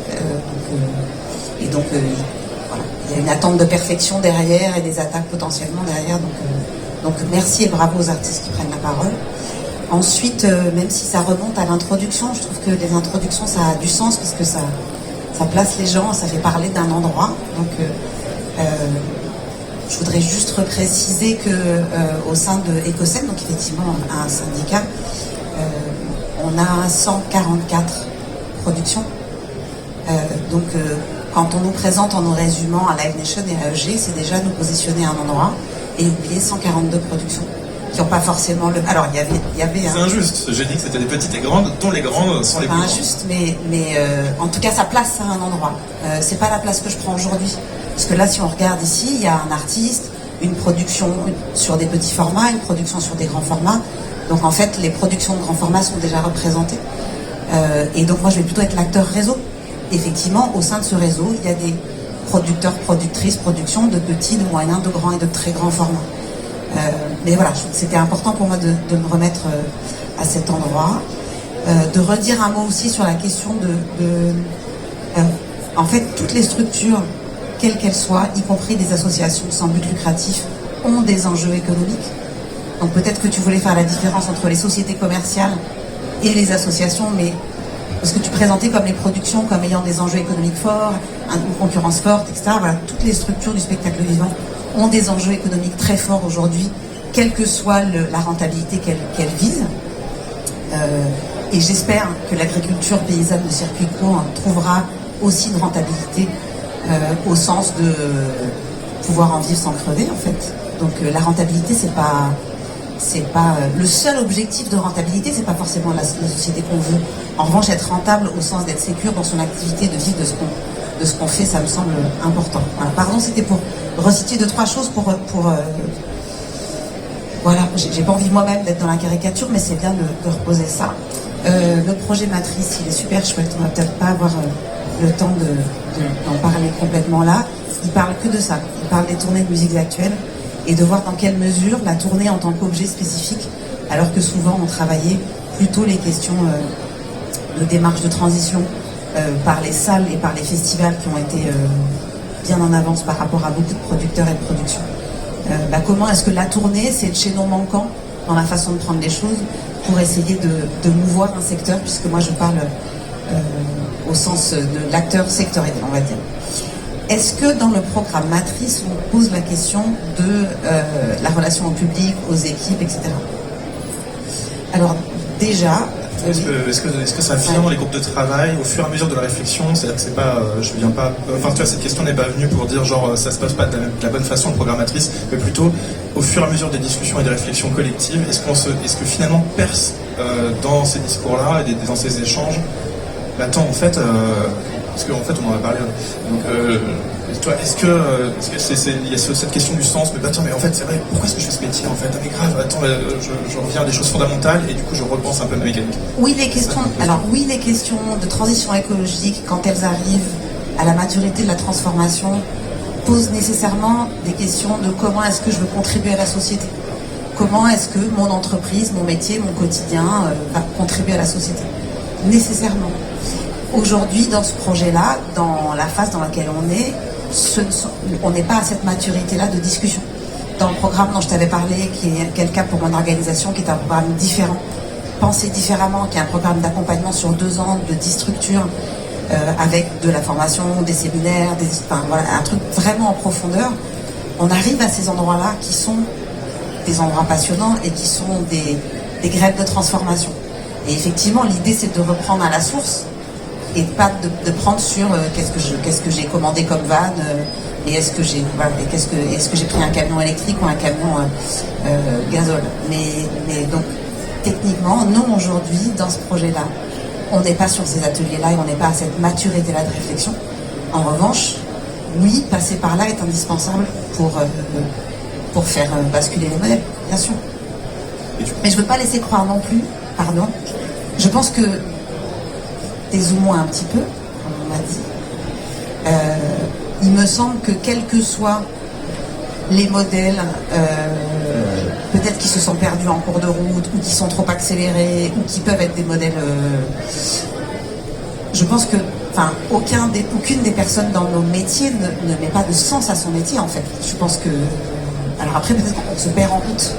Voilà. Il y a une attente de perfection derrière et des attaques potentiellement derrière. Donc merci et bravo aux artistes qui prennent la parole. Ensuite, même si ça remonte à l'introduction, je trouve que les introductions, ça a du sens parce que ça place les gens, ça fait parler d'un endroit. Donc je voudrais juste préciser qu'au sein de Ecocène, donc effectivement un syndicat, on a 144 productions. Quand on nous présente en nous résumant à Live Nation et à EG, c'est déjà nous positionner à un endroit et oublier 142 productions qui n'ont pas forcément le... Alors, il y avait c'est injuste. J'ai dit que c'était des petites et grandes, dont les grandes sont les plus grandes. C'est injuste, mais en tout cas, ça place à un endroit. C'est pas la place que je prends aujourd'hui. Parce que là, si on regarde ici, il y a un artiste, une production sur des petits formats, une production sur des grands formats. Donc, en fait, les productions de grands formats sont déjà représentées. Et donc, moi, je vais plutôt être l'acteur réseau. Effectivement, au sein de ce réseau, il y a des producteurs, productrices, productions de petits, de moyens, de grands et de très grands formats. Mais voilà, c'était important pour moi de me remettre à cet endroit. De redire un mot aussi sur la question en fait, toutes les structures, quelles qu'elles soient, y compris des associations sans but lucratif, ont des enjeux économiques. Donc peut-être que tu voulais faire la différence entre les sociétés commerciales et les associations, mais parce que tu présentais comme les productions comme ayant des enjeux économiques forts, une concurrence forte, etc. Voilà, toutes les structures du spectacle vivant ont des enjeux économiques très forts aujourd'hui, quelle que soit la rentabilité qu'elles visent. Et j'espère que l'agriculture paysanne de circuit court trouvera aussi une rentabilité au sens de pouvoir en vivre sans crever, en fait. Donc la rentabilité, c'est pas le seul objectif de rentabilité, c'est pas forcément la société qu'on veut. En revanche, être rentable au sens d'être sécure dans son activité, de vivre de ce qu'on fait, ça me semble important. Voilà. Pardon, c'était pour reciter 2-3 choses pour voilà, j'ai pas envie moi-même d'être dans la caricature, mais c'est bien de reposer ça. Le projet Matrice, il est super chouette. On va peut-être pas avoir le temps d'en parler complètement là. Il parle que de ça. Il parle des tournées de musiques actuelles et de voir dans quelle mesure la tournée en tant qu'objet spécifique, alors que souvent on travaillait plutôt les questions de démarche de transition par les salles et par les festivals qui ont été bien en avance par rapport à beaucoup de producteurs et de productions. Comment est-ce que la tournée, c'est le chaînon manquant dans la façon de prendre les choses pour essayer de mouvoir un secteur, puisque moi je parle au sens de l'acteur sectoriel, on va dire. Est-ce que dans le programme Matrice, on pose la question de la relation au public, aux équipes, etc. Alors déjà... Est-ce que ça vient dans les groupes de travail au fur et à mesure de la réflexion? C'est-à-dire que c'est pas, je viens pas, enfin tu vois, cette question n'est pas venue pour dire genre ça se passe pas de la bonne façon le programme Matrice, mais plutôt au fur et à mesure des discussions et des réflexions collectives, est-ce que finalement perce dans ces discours-là et dans ces échanges? Attends, en fait, parce qu'en fait on en a parlé. Donc toi, est-ce que il y a cette question du sens, mais attends, mais en fait c'est vrai, pourquoi est-ce que je fais ce métier en fait? Ah mais grave, attends, je reviens à des choses fondamentales et du coup je repense un peu ma mécanique. Oui, les questions de transition écologique, quand elles arrivent à la maturité de la transformation, posent nécessairement des questions de comment est-ce que je veux contribuer à la société. Comment est-ce que mon entreprise, mon métier, mon quotidien va contribuer à la société? Nécessairement. Aujourd'hui, dans ce projet-là, dans la phase dans laquelle on est, on n'est pas à cette maturité-là de discussion. Dans le programme dont je t'avais parlé, qui est le cas pour mon organisation, qui est un programme différent, Penser différemment, qui est un programme d'accompagnement sur 2 ans de 10 structures, avec de la formation, des séminaires, voilà, un truc vraiment en profondeur. On arrive à ces endroits-là qui sont des endroits passionnants et qui sont des grèves de transformation. Et effectivement, l'idée, c'est de reprendre à la source et pas de prendre sur qu'est-ce que j'ai commandé comme van et est-ce que j'ai pris un camion électrique ou un camion gazole. Mais donc techniquement, nous aujourd'hui dans ce projet-là, on n'est pas sur ces ateliers-là et on n'est pas à cette maturité-là de réflexion. En revanche, oui, passer par là est indispensable pour faire basculer les modèles, bien sûr. Mais je ne veux pas laisser croire non plus, pardon. Je pense que dézoomons un petit peu, comme on m'a dit. Il me semble que quels que soient les modèles, peut-être qui se sont perdus en cours de route, ou qui sont trop accélérés, ou qui peuvent être des modèles... je pense que aucune des personnes dans nos métiers ne met pas de sens à son métier, en fait. Je pense que... Alors après, peut-être qu'on se perd en route.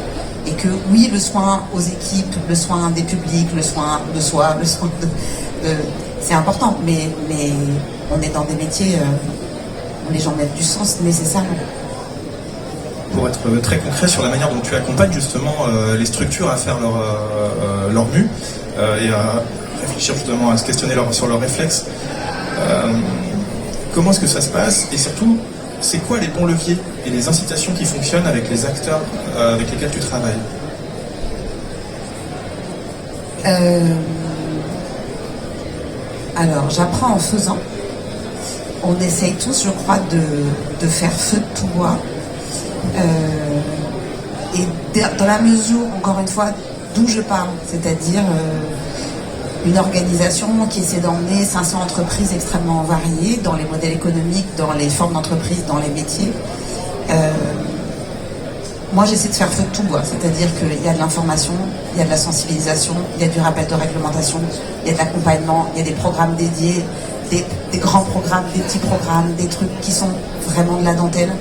Et que oui, le soin aux équipes, le soin des publics, le soin de soi, le soin c'est important. Mais on est dans des métiers où les gens mettent du sens nécessairement. Pour être très concret sur la manière dont tu accompagnes justement les structures à faire leur mue et à réfléchir justement à se questionner sur leurs réflexes, comment est-ce que ça se passe et surtout c'est quoi les bons leviers et les incitations qui fonctionnent avec les acteurs avec lesquels tu travailles? Alors, j'apprends en faisant. On essaye tous, je crois, de faire feu de tout bois. Et dans la mesure, encore une fois, d'où je parle, c'est-à-dire une organisation qui essaie d'emmener 500 entreprises extrêmement variées dans les modèles économiques, dans les formes d'entreprise, dans les métiers. Moi, j'essaie de faire feu de tout bois, c'est-à-dire qu'il y a de l'information, il y a de la sensibilisation, il y a du rappel de réglementation, il y a de l'accompagnement, il y a des programmes dédiés, des grands programmes, des petits programmes, des trucs qui sont vraiment de la dentelle.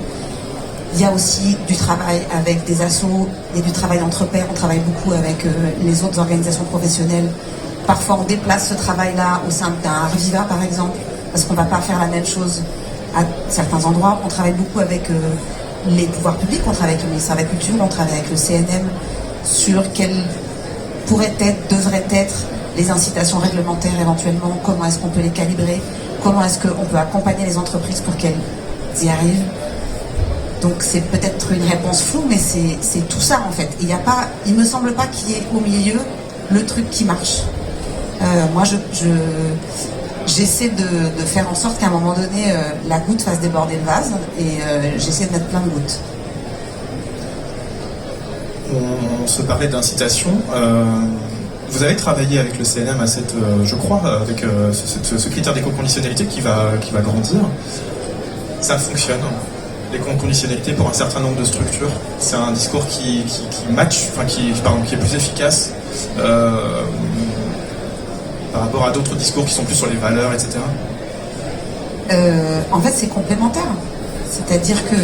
Il y a aussi du travail avec des assos, il y a du travail entre pairs, on travaille beaucoup avec les autres organisations professionnelles. Parfois, on déplace ce travail-là au sein d'un Reviva, par exemple, parce qu'on ne va pas faire la même chose à certains endroits. On travaille beaucoup avec les pouvoirs publics, on travaille avec le ministère de la Culture, on travaille avec le CNM sur quelles pourraient être, devraient être les incitations réglementaires éventuellement, comment est-ce qu'on peut les calibrer, comment est-ce qu'on peut accompagner les entreprises pour qu'elles y arrivent. Donc c'est peut-être une réponse floue, mais c'est tout ça en fait. Il me semble pas qu'il y ait au milieu le truc qui marche. Moi, j'essaie de faire en sorte qu'à un moment donné, la goutte fasse déborder le vase, et j'essaie de mettre plein de gouttes. On se parlait d'incitation. Vous avez travaillé avec le CNM à cette, je crois, avec ce critère d'éco-conditionnalité qui va grandir. Ça fonctionne. L'éco-conditionnalité pour un certain nombre de structures, c'est un discours qui match, qui est plus efficace par rapport à d'autres discours qui sont plus sur les valeurs, etc. En fait, c'est complémentaire. C'est-à-dire que,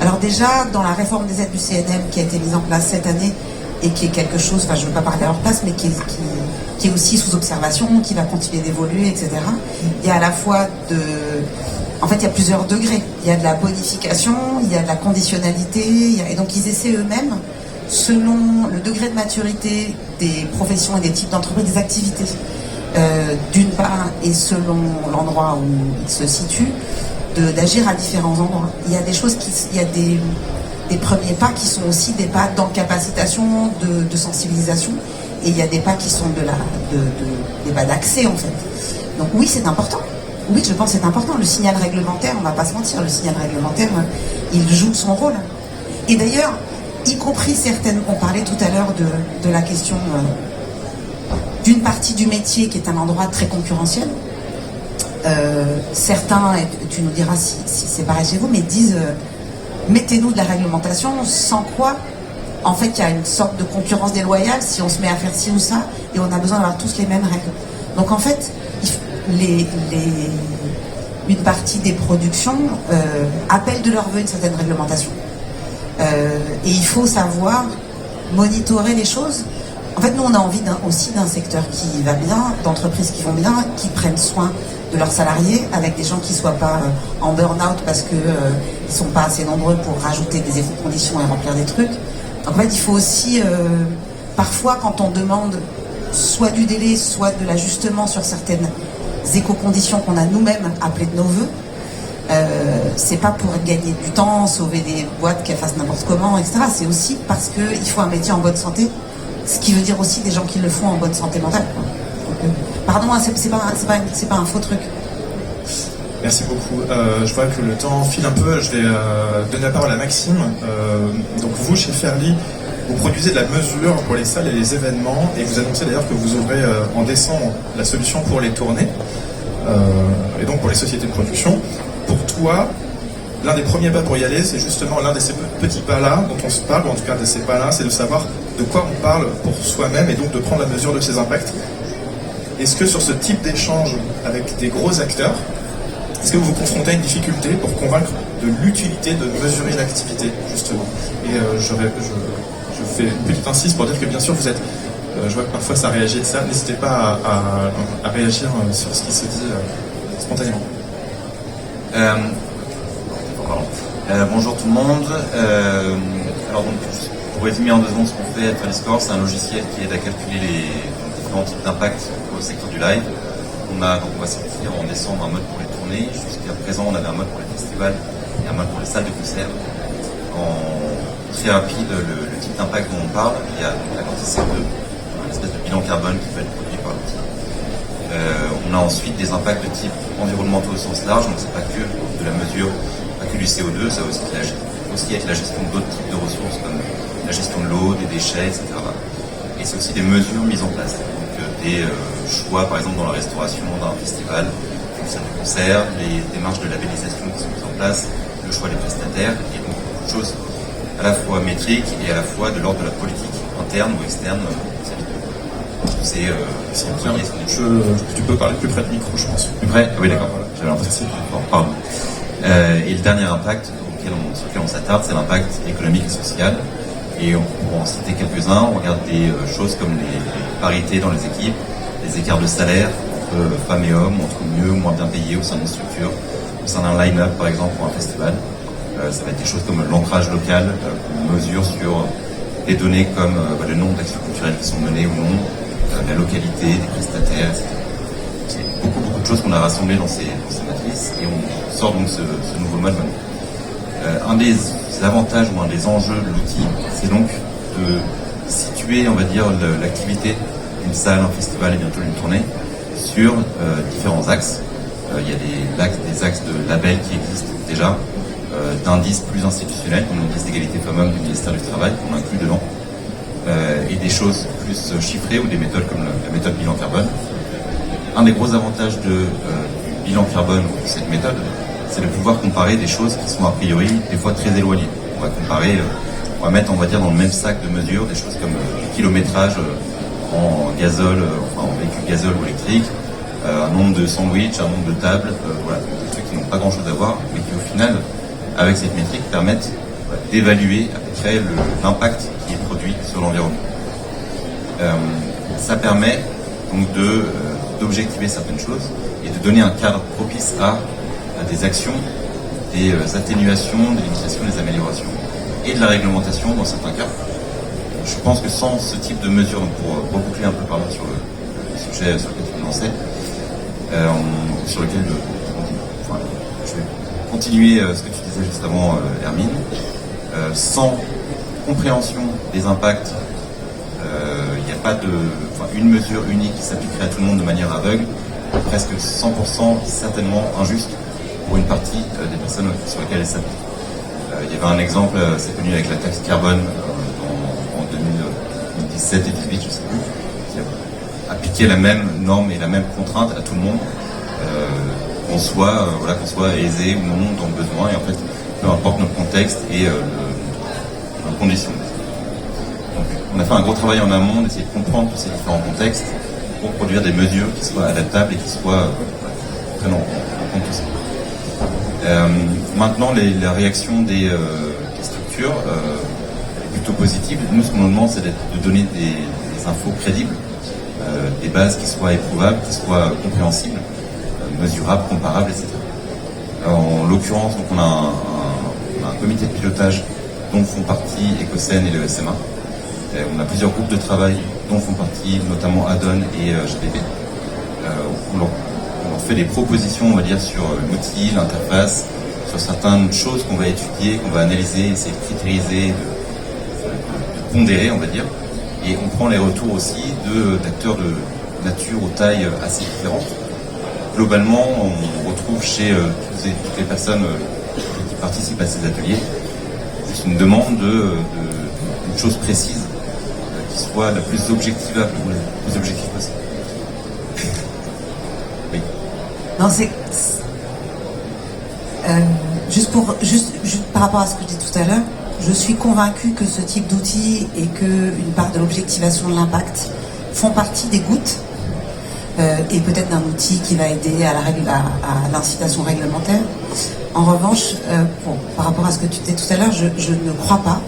alors déjà, dans la réforme des aides du CNM qui a été mise en place cette année, et qui est quelque chose, je ne veux pas parler à leur place, mais qui est aussi sous observation, qui va continuer d'évoluer, etc. Il y a à la fois en fait, il y a plusieurs degrés. Il y a de la bonification, il y a de la conditionnalité, et donc ils essaient eux-mêmes, selon le degré de maturité des professions et des types d'entreprises, des activités, d'une part, et selon l'endroit où ils se situent, d'agir à différents endroits. Il y a des choses il y a des premiers pas qui sont aussi des pas d'encapacitation, de sensibilisation, et il y a des pas qui sont des pas d'accès en fait. Donc oui, c'est important. Oui, je pense que c'est important. Le signal réglementaire, on ne va pas se mentir, le signal réglementaire, il joue son rôle. Et d'ailleurs, y compris certaines, on parlait tout à l'heure de la question d'une partie du métier qui est un endroit très concurrentiel. Certains, et tu nous diras si c'est pareil chez vous, mais disent mettez-nous de la réglementation, sans quoi, en fait, il y a une sorte de concurrence déloyale si on se met à faire ci ou ça, et on a besoin d'avoir tous les mêmes règles. Donc en fait, une partie des productions appellent de leur vœu une certaine réglementation. Et il faut savoir monitorer les choses. En fait, nous, on a envie aussi d'un secteur qui va bien, d'entreprises qui vont bien, qui prennent soin de leurs salariés, avec des gens qui ne soient pas en burn-out parce qu'ils ne sont pas assez nombreux pour rajouter des éco-conditions et remplir des trucs. Donc, en fait, il faut aussi, parfois, quand on demande soit du délai, soit de l'ajustement sur certaines éco-conditions qu'on a nous-mêmes appelées de nos voeux, c'est pas pour gagner du temps, sauver des boîtes qu'elles fassent n'importe comment, etc. C'est aussi parce qu'il faut un métier en bonne santé, ce qui veut dire aussi des gens qui le font en bonne santé mentale. Donc, pardon, c'est pas un faux truc. Merci beaucoup. Je vois que le temps file un peu. Je vais donner la parole à Maxime. Donc vous, chez Fairly, Vous produisez de la mesure pour les salles et les événements, et vous annoncez d'ailleurs que vous ouvrez en décembre la solution pour les tournées, et donc pour les sociétés de production. Pour toi, l'un des premiers pas pour y aller, c'est justement l'un de ces petits pas-là dont on se parle, ou en tout cas de ces pas-là, c'est de savoir de quoi on parle pour soi-même, et donc de prendre la mesure de ses impacts. Est-ce que sur ce type d'échange avec des gros acteurs, est-ce que vous vous confrontez à une difficulté pour convaincre de l'utilité de mesurer l'activité, justement? Et je fais une petite insiste pour dire que bien sûr vous êtes, je vois que parfois ça réagit de ça, n'hésitez pas à réagir sur ce qui se dit spontanément. Bonjour tout le monde. Alors donc, pour résumer en 2 secondes ce qu'on fait à Tradescore, c'est un logiciel qui aide à calculer les différents types d'impact au secteur du live. On va sortir en décembre un mode pour les tournées. Jusqu'à présent, on avait un mode pour les festivals et un mode pour les salles de concert. Très rapide, le type d'impact dont on parle, il y a la partie CO2, une espèce de bilan carbone qui peut être produit par l'outil. On a ensuite des impacts de type environnementaux au sens large, donc c'est pas que de la mesure, pas que du CO2, ça va aussi être la gestion d'autres types de ressources comme la gestion de l'eau, des déchets, etc. Et c'est aussi des mesures mises en place, donc des choix par exemple dans la restauration d'un festival, une salle de concert, les démarches de labellisation qui sont mises en place, le choix des prestataires, et donc beaucoup de choses à la fois métriques et à la fois de l'ordre de la politique interne ou externe. Tu peux parler plus près du micro, je pense. Plus près? Oui, d'accord. Voilà. J'avais l'impression. Pardon. Et le dernier impact sur lequel on s'attarde, c'est l'impact économique et social. Et pour en citer quelques-uns, on regarde des choses comme les parités dans les équipes, les écarts de salaire entre femmes et hommes, entre mieux ou moins bien payés au sein d'une structure, au sein d'un line-up par exemple pour un festival. Ça va être des choses comme l'ancrage local, qu'on mesure sur des données comme le nombre d'actions culturelles qui sont menées ou non, la localité des prestataires, etc. C'est beaucoup de choses qu'on a rassemblées dans ces matrices et on sort donc ce nouveau mode maintenant. Un des avantages ou un des enjeux de l'outil, c'est donc de situer, on va dire, l'activité d'une salle, un festival et bientôt d'une tournée sur différents axes. Il y a des axes de labels qui existent déjà, d'indices plus institutionnels, comme l'indice d'égalité femmes-hommes du ministère du Travail, qu'on inclut dedans, et des choses plus chiffrées ou des méthodes comme la méthode bilan carbone. Un des gros avantages du bilan carbone ou de cette méthode, c'est de pouvoir comparer des choses qui sont a priori des fois très éloignées. On va mettre, on va dire, dans le même sac de mesures des choses comme le kilométrage en gazole, en véhicule gazole ou électrique, un nombre de sandwichs, un nombre de tables, voilà, des trucs qui n'ont pas grand chose à voir, mais qui au final, avec cette métrique, permettent d'évaluer à peu près l'impact qui est produit sur l'environnement. Ça permet donc d'objectiver certaines choses et de donner un cadre propice à des actions, des atténuations, des limitations, des améliorations et de la réglementation dans certains cas. Je pense que sans ce type de mesures, donc pour reboucler un peu par là sur le sujet sur lequel tu me lançais, sur lequel je vais continuer ce que tu disais juste avant, Hermine, sans compréhension des impacts, il n'y a pas une mesure unique qui s'appliquerait à tout le monde de manière aveugle, presque 100% certainement injuste pour une partie des personnes sur lesquelles elle s'applique. Il y avait un exemple assez connu avec la taxe carbone en 2017 et 2018, je ne sais plus, qui a appliqué la même norme et la même contrainte à tout le monde, qu'on soit aisé ou non dans le besoin, et en fait, peu importe notre contexte et nos conditions. Donc, on a fait un gros travail en amont d'essayer de comprendre tous ces différents contextes pour produire des mesures qui soient adaptables et qui soient prennent en compte tout ça. Maintenant, la réaction des structures est plutôt positive. Nous, ce qu'on nous demande, c'est de donner des infos crédibles, des bases qui soient éprouvables, qui soient compréhensibles, mesurables, comparables, etc. En l'occurrence, donc, on a un comité de pilotage dont font partie Ecocène et le SMA. On a plusieurs groupes de travail dont font partie notamment Adon et GPP. On leur fait des propositions, on va dire, sur l'outil, l'interface, sur certaines choses qu'on va étudier, qu'on va analyser, essayer de critériser, de pondérer, on va dire. Et on prend les retours aussi d'acteurs de nature aux tailles assez différentes. Globalement, on retrouve chez toutes les personnes qui participent à ces ateliers juste une demande de une chose précise qui soit la plus objectivable ou la plus objective possible. Oui. Non, juste par rapport à ce que je dis tout à l'heure, je suis convaincue que ce type d'outils et qu'une part de l'objectivation de l'impact font partie des gouttes et peut-être d'un outil qui va aider à l'incitation réglementaire. En revanche, par rapport à ce que tu disais tout à l'heure, je ne crois pas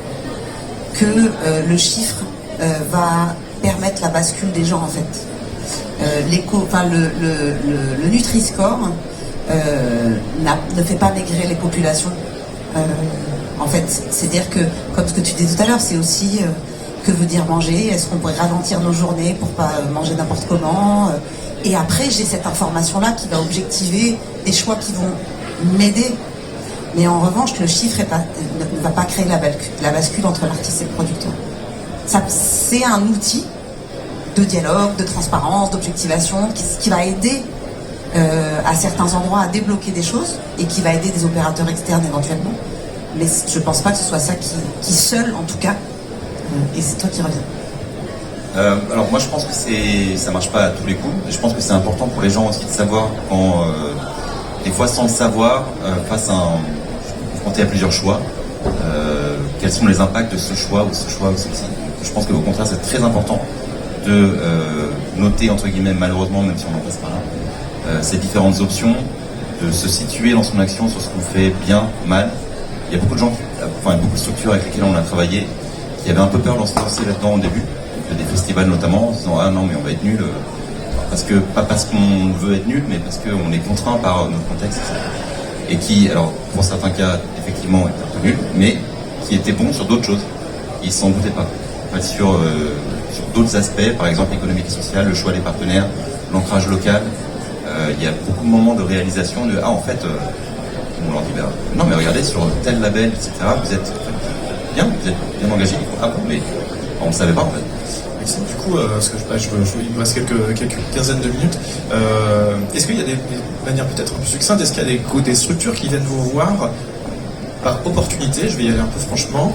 que le chiffre va permettre la bascule des gens en fait. Le Nutri-Score ne fait pas maigrir les populations. En fait, c'est-à-dire que, comme ce que tu disais tout à l'heure, c'est aussi que veut dire manger. Est-ce qu'on pourrait ralentir nos journées pour pas manger n'importe comment et après, j'ai cette information-là qui va objectiver des choix qui vont m'aider. Mais en revanche, le chiffre ne va pas créer la bascule entre l'artiste et le producteur. C'est un outil de dialogue, de transparence, d'objectivation qui va aider à certains endroits à débloquer des choses et qui va aider des opérateurs externes éventuellement. Mais je ne pense pas que ce soit ça qui seul, en tout cas, et c'est toi qui reviens. Alors moi je pense que ça marche pas à tous les coups. Je pense que c'est important pour les gens aussi de savoir quand, des fois sans le savoir, face à confronté à plusieurs choix, quels sont les impacts de ce choix ou ceci. Je pense qu'au contraire c'est très important de noter entre guillemets malheureusement, même si on en passe par là, ces différentes options, de se situer dans son action sur ce qu'on fait bien, mal. Il y a beaucoup de gens, beaucoup de structures avec lesquelles on a travaillé qui avaient un peu peur de se lancer là-dedans au début, des festivals notamment, en se disant ah non mais on va être nul, pas parce qu'on veut être nul, mais parce qu'on est contraint par notre contexte, et qui, alors pour certains cas effectivement est un peu nul, mais qui était bon sur d'autres choses, ils s'en doutaient pas. En fait, sur d'autres aspects, par exemple économique et social, le choix des partenaires, l'ancrage local, il y a beaucoup de moments de réalisation de en fait on leur dit non mais regardez sur tel label etc. vous êtes bien engagés. Ah bon, mais on ne savait pas en fait. Du coup, parce que il me reste quelques quinzaines de minutes, est-ce qu'il y a des manières peut-être un peu succinctes, est-ce qu'il y a des structures qui viennent vous voir par opportunité, je vais y aller un peu franchement,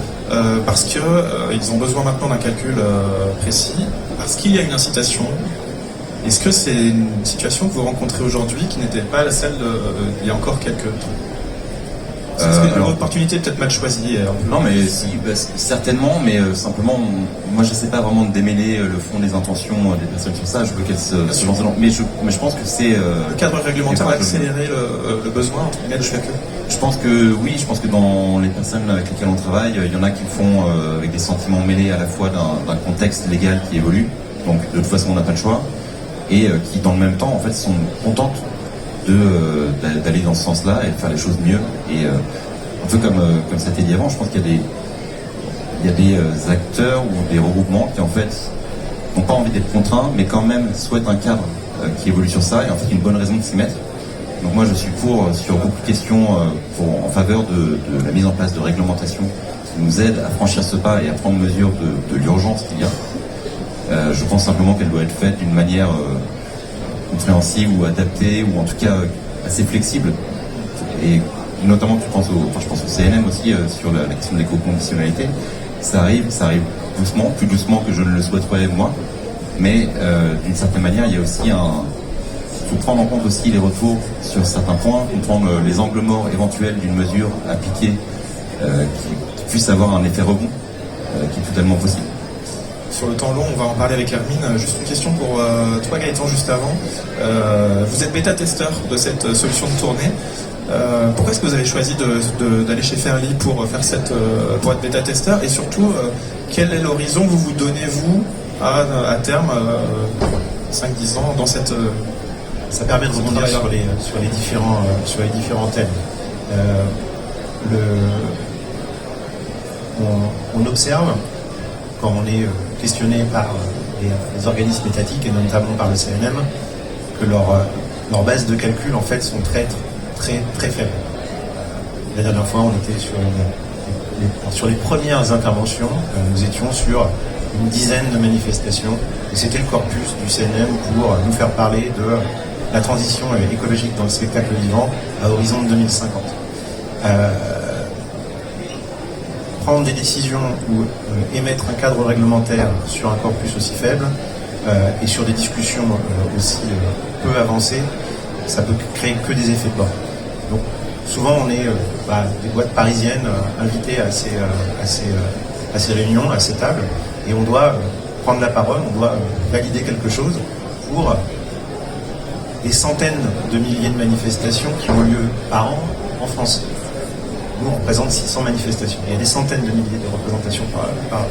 parce qu'ils ont besoin maintenant d'un calcul précis, parce qu'il y a une incitation? Est-ce que c'est une situation que vous rencontrez aujourd'hui qui n'était pas celle il y a encore quelques temps? L'opportunité peut-être mal choisie. Non mais si, certainement, mais simplement, moi j'essaie pas vraiment de démêler le fond des intentions des personnes sur ça, je veux qu'elles se lancent dedans. Mais je pense que c'est... le cadre réglementaire va accélérer le besoin, entre guillemets, de chacun. Je pense que oui, je pense que dans les personnes avec lesquelles on travaille, il y en a qui le font avec des sentiments mêlés à la fois d'un contexte légal qui évolue, donc de toute façon on n'a pas le choix, et qui dans le même temps en fait sont contentes d'aller dans ce sens-là et de faire les choses mieux. Et un peu comme ça a été dit avant, je pense qu'il y a des acteurs ou des regroupements qui en fait n'ont pas envie d'être contraints, mais quand même souhaitent un cadre qui évolue sur ça, et en fait une bonne raison de s'y mettre. Donc moi je suis sur beaucoup de questions en faveur de la mise en place de réglementations qui nous aident à franchir ce pas et à prendre mesure de l'urgence qu'il y a. Je pense simplement qu'elle doit être faite d'une manière compréhensible ou adaptée, ou en tout cas assez flexible. Et notamment je pense au CNM aussi sur la question de l'éco-conditionnalité. Ça arrive doucement, plus doucement que je ne le souhaiterais moi, mais d'une certaine manière il y a aussi il faut prendre en compte aussi les retours sur certains points, comprendre les angles morts éventuels d'une mesure appliquée qui puisse avoir un effet rebond qui est totalement possible. Sur le temps long, on va en parler avec Hermine. Juste une question pour toi Gaëtan, juste avant. Vous êtes bêta-testeur de cette solution de tournée. Pourquoi est-ce que vous avez choisi d'aller chez Fairly pour être bêta-testeur, et surtout quel est l'horizon que vous donnez vous à terme 5-10 ans dans cette ça permet de rebondir sur les différents thèmes. On observe quand on est questionné par les organismes étatiques et notamment par le CNM que leurs bases de calcul en fait sont très très très faibles. La dernière fois, on était sur les premières interventions, nous étions sur une dizaine de manifestations, et c'était le corpus du CNM pour nous faire parler de la transition écologique dans le spectacle vivant à horizon de 2050. prendre des décisions ou émettre un cadre réglementaire sur un corpus aussi faible et sur des discussions aussi peu avancées, ça peut créer que des effets de bord. Donc souvent on est des boîtes parisiennes invitées à ces réunions, à ces tables, et on doit prendre la parole, on doit valider quelque chose pour des centaines de milliers de manifestations qui ont lieu par an en France. Nous, on représente 600 manifestations. Il y a des centaines de milliers de représentations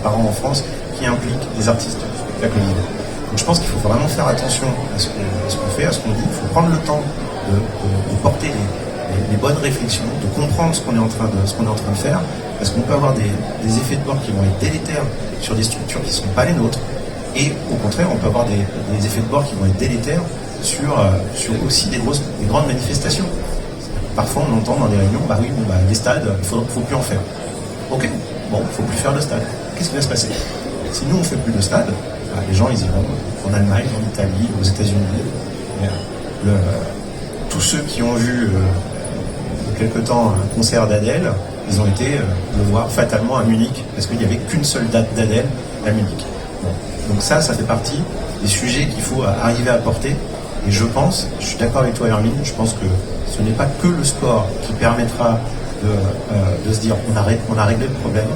par an en France qui impliquent des artistes du spectacle vivant. Donc je pense qu'il faut vraiment faire attention à ce qu'on fait, à ce qu'on dit. Il faut prendre le temps de porter les bonnes réflexions, de comprendre ce qu'on est en train de faire, parce qu'on peut avoir des effets de bord qui vont être délétères sur des structures qui ne sont pas les nôtres, et au contraire, on peut avoir des effets de bord qui vont être délétères sur aussi des grandes manifestations. Parfois, on entend dans les réunions, les stades, il faut plus en faire. Ok, bon, il ne faut plus faire de stade. Qu'est-ce qui va se passer? Si nous, on ne fait plus de stade, les gens, ils iront en Allemagne, en Italie, aux États-Unis. Tous ceux qui ont vu il y a quelque temps un concert d'Adèle, ils ont été le voir fatalement à Munich, parce qu'il n'y avait qu'une seule date d'Adèle à Munich. Bon. Donc ça fait partie des sujets qu'il faut arriver à porter. Et je suis d'accord avec toi Hermine, je pense que ce n'est pas que le score qui permettra de se dire on a réglé le problème,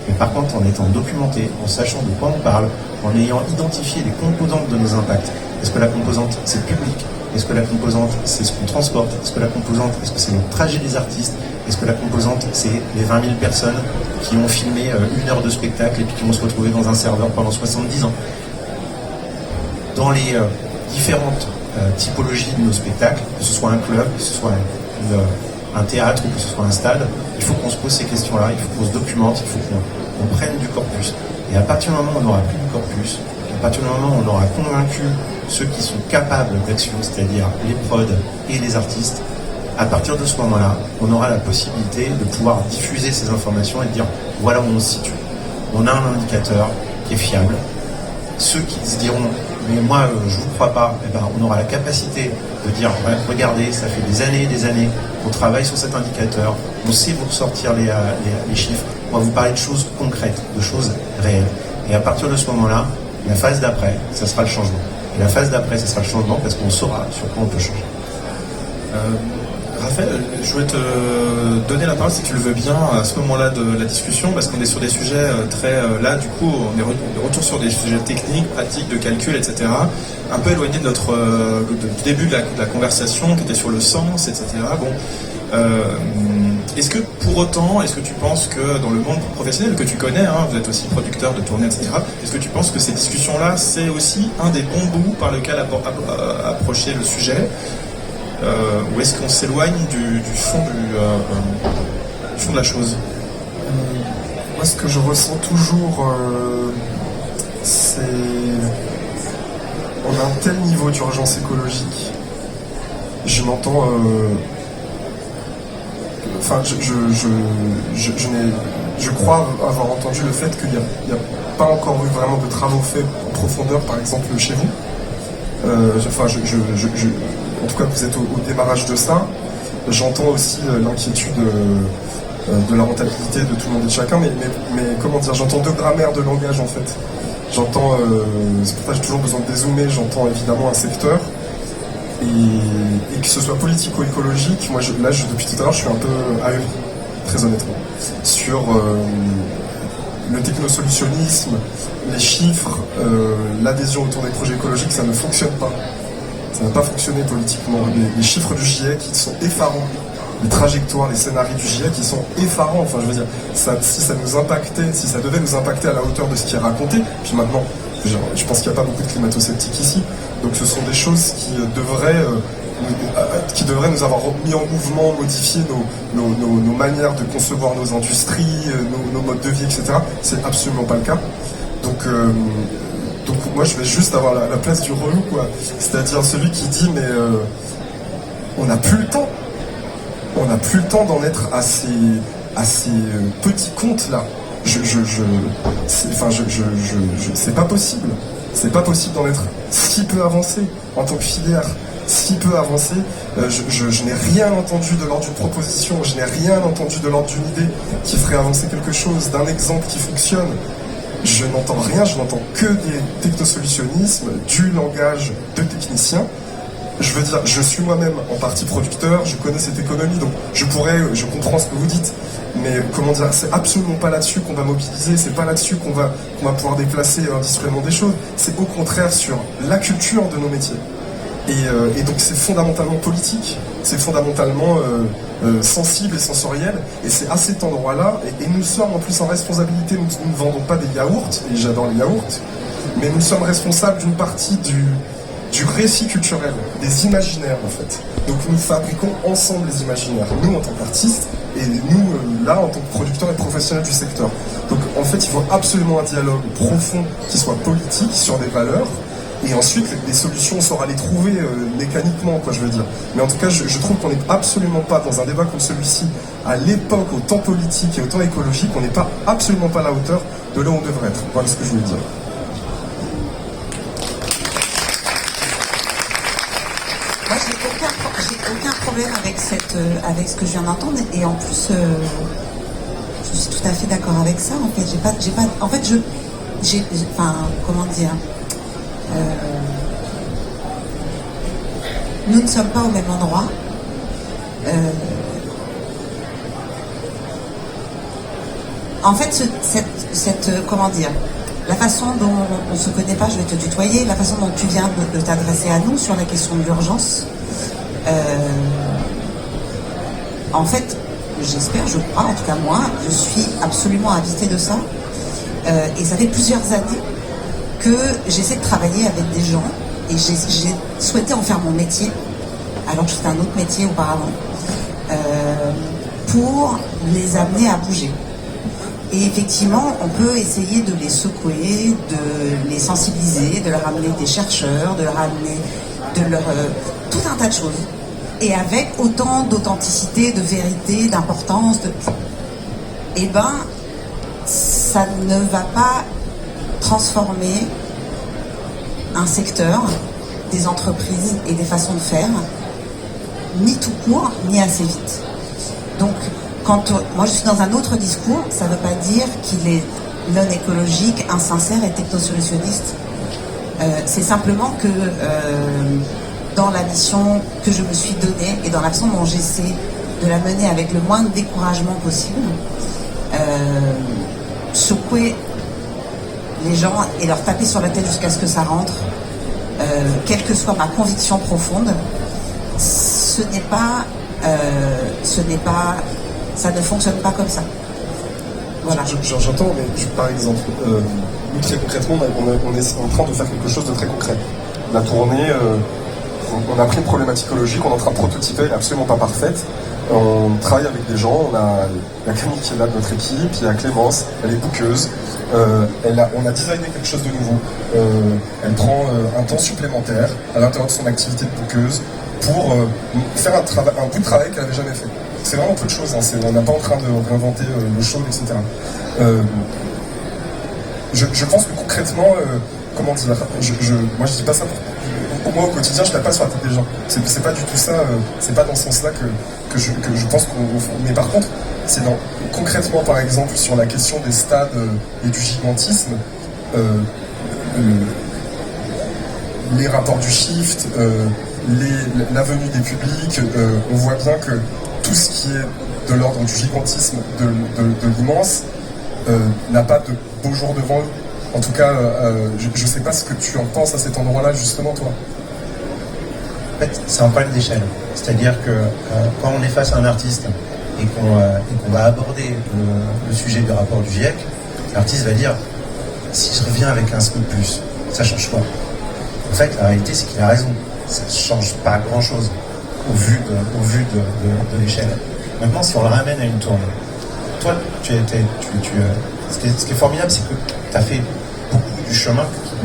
mais par contre en étant documenté, en sachant de quoi on parle, en ayant identifié les composantes de nos impacts. Est-ce que la composante c'est le public? Est-ce que la composante c'est ce qu'on transporte? Est-ce que la composante, est-ce que c'est le trajet des artistes? Est-ce que la composante c'est les 20 000 personnes qui ont filmé 1 heure de spectacle et puis qui vont se retrouver dans un serveur pendant 70 ans? Dans les différentes typologie de nos spectacles, que ce soit un club, que ce soit un théâtre ou que ce soit un stade, il faut qu'on se pose ces questions-là, il faut qu'on se documente, il faut qu'on prenne du corpus. Et à partir du moment où on n'aura plus de corpus, à partir du moment où on aura convaincu ceux qui sont capables d'action, c'est-à-dire les prods et les artistes, à partir de ce moment-là, on aura la possibilité de pouvoir diffuser ces informations et de dire voilà où on se situe. On a un indicateur qui est fiable. Ceux qui se diront mais moi je vous crois pas, on aura la capacité de dire regardez, ça fait des années qu'on travaille sur cet indicateur, on sait vous ressortir les chiffres, on va vous parler de choses concrètes, de choses réelles. Et à partir de ce moment-là, la phase d'après, ça sera le changement. Et la phase d'après, ça sera le changement parce qu'on saura sur quoi on peut changer. Raphaël, je voulais te donner la parole si tu le veux bien à ce moment-là de la discussion, parce qu'on est sur des sujets là du coup on est de retour sur des sujets techniques, pratiques, de calcul, etc. Un peu éloigné de du début de la conversation qui était sur le sens, etc. Est-ce que pour autant, est-ce que tu penses que dans le monde professionnel que tu connais, vous êtes aussi producteur de tournées, etc. Est-ce que tu penses que ces discussions-là, c'est aussi un des bons bouts par lequel approcher le sujet? Ou est-ce qu'on s'éloigne du fond de la chose? Moi, ce que je ressens toujours, c'est on a un tel niveau d'urgence écologique. Je m'entends. Je crois avoir entendu le fait qu'il n'y a pas encore eu vraiment de travaux faits en profondeur, par exemple chez vous. En tout cas, vous êtes au démarrage de ça. J'entends aussi l'inquiétude de la rentabilité de tout le monde et de chacun, mais comment dire, j'entends deux grammaires de langage en fait. J'entends, c'est pour ça que j'ai toujours besoin de dézoomer, j'entends évidemment un secteur, et que ce soit politico-écologique, moi depuis tout à l'heure je suis un peu ahuri, très honnêtement, sur le technosolutionnisme, les chiffres, l'adhésion autour des projets écologiques, ça ne fonctionne pas. Ça n'a pas fonctionné politiquement. Les chiffres du GIEC qui sont effarants, les trajectoires, les scénarios du GIEC qui sont effarants. Enfin, je veux dire, si ça nous impactait, si ça devait nous impacter à la hauteur de ce qui est raconté, puis maintenant, je pense qu'il n'y a pas beaucoup de climato-sceptiques ici, donc ce sont des choses qui devraient nous avoir mis en mouvement, modifier nos manières de concevoir nos industries, nos modes de vie, etc. C'est absolument pas le cas. Donc moi je vais juste avoir la place du relou, quoi. C'est-à-dire celui qui dit mais on n'a plus le temps. On n'a plus le temps d'en être à ces petits comptes là. C'est pas possible. C'est pas possible d'en être si peu avancé en tant que filière, si petit peu avancé. Je n'ai rien entendu de l'ordre d'une proposition, je n'ai rien entendu de l'ordre d'une idée qui ferait avancer quelque chose, d'un exemple qui fonctionne. Je n'entends rien, je n'entends que des technosolutionnismes, du langage de techniciens. Je veux dire, je suis moi-même en partie producteur, je connais cette économie, donc je comprends ce que vous dites, mais comment dire, c'est absolument pas là-dessus qu'on va mobiliser, c'est pas là-dessus qu'on va pouvoir déplacer industriellement des choses, c'est au contraire sur la culture de nos métiers. Et donc c'est fondamentalement politique, c'est fondamentalement sensible et sensoriel, et c'est à cet endroit-là, et nous sommes en plus en responsabilité, nous ne vendons pas des yaourts, et j'adore les yaourts, mais nous sommes responsables d'une partie du récit culturel, des imaginaires en fait. Donc nous fabriquons ensemble les imaginaires, nous en tant qu'artistes, et nous là en tant que producteurs et professionnels du secteur. Donc en fait il faut absolument un dialogue profond qui soit politique sur des valeurs, et ensuite les solutions on saura les trouver mécaniquement, quoi, je veux dire. Mais en tout cas je trouve qu'on n'est absolument pas dans un débat comme celui-ci, à l'époque autant politique et autant écologique, on n'est pas absolument pas à la hauteur de là où on devrait être. Voilà ce que je voulais dire. Moi, j'ai aucun problème avec ce que je viens d'entendre, et en plus, je suis tout à fait d'accord avec ça. En fait, comment dire, nous ne sommes pas au même endroit. En fait, comment dire, la façon dont on se connaît pas, je vais te tutoyer, la façon dont tu viens de t'adresser à nous sur la question de l'urgence, en fait, j'espère, je crois, en tout cas moi, je suis absolument invitée de ça, et ça fait plusieurs années que j'essaie de travailler avec des gens, et j'ai souhaité en faire mon métier, alors que c'était un autre métier auparavant, pour les amener à bouger. Et effectivement, on peut essayer de les secouer, de les sensibiliser, de leur amener des chercheurs, de leur amener tout un tas de choses. Et avec autant d'authenticité, de vérité, d'importance, eh ben, ça ne va pas transformer un secteur, des entreprises et des façons de faire, ni tout court, ni assez vite. Donc, moi je suis dans un autre discours, ça ne veut pas dire qu'il est non écologique, insincère et technosolutionniste. C'est simplement que dans la mission que je me suis donnée et dans l'action dont j'essaie de la mener avec le moins de découragement possible, secouer les gens et leur taper sur la tête jusqu'à ce que ça rentre, quelle que soit ma conviction profonde, ça ne fonctionne pas comme ça. Voilà. J'entends, mais par exemple, nous très concrètement, on est en train de faire quelque chose de très concret. La tournée, on a pris une problématique écologique, on est en train de prototyper, elle n'est absolument pas parfaite. On travaille avec des gens, il y a Camille qui est là de notre équipe, il y a Clémence, elle est bookeuse, on a designé quelque chose de nouveau. Elle prend un temps supplémentaire à l'intérieur de son activité de bookeuse pour faire un bout de travail qu'elle n'avait jamais fait. C'est vraiment peu de choses, hein. On n'est pas en train de réinventer le show, etc. Je pense que concrètement, comment dire, moi je dis pas ça pour moi au quotidien, je tape pas sur la tête des gens. C'est pas du tout ça, c'est pas dans ce sens-là que je pense qu'on... Mais par contre, c'est concrètement par exemple sur la question des stades et du gigantisme, les rapports du shift, la venue des publics, on voit bien que tout ce qui est de l'ordre du gigantisme, de l'immense, n'a pas de beau jour devant eux. En tout cas, je ne sais pas ce que tu en penses à cet endroit-là, justement, toi. En fait, c'est un problème d'échelle. C'est-à-dire que quand on est face à un artiste et qu'on va aborder le sujet du rapport du GIEC, l'artiste va dire « si je reviens avec un scoop plus, ça change quoi ?» En fait, la réalité, c'est qu'il a raison. Ça ne change pas grand-chose au vu de l'échelle. Maintenant, si on le ramène à une tournée, toi, ce qui est formidable, c'est que tu as fait beaucoup du chemin qui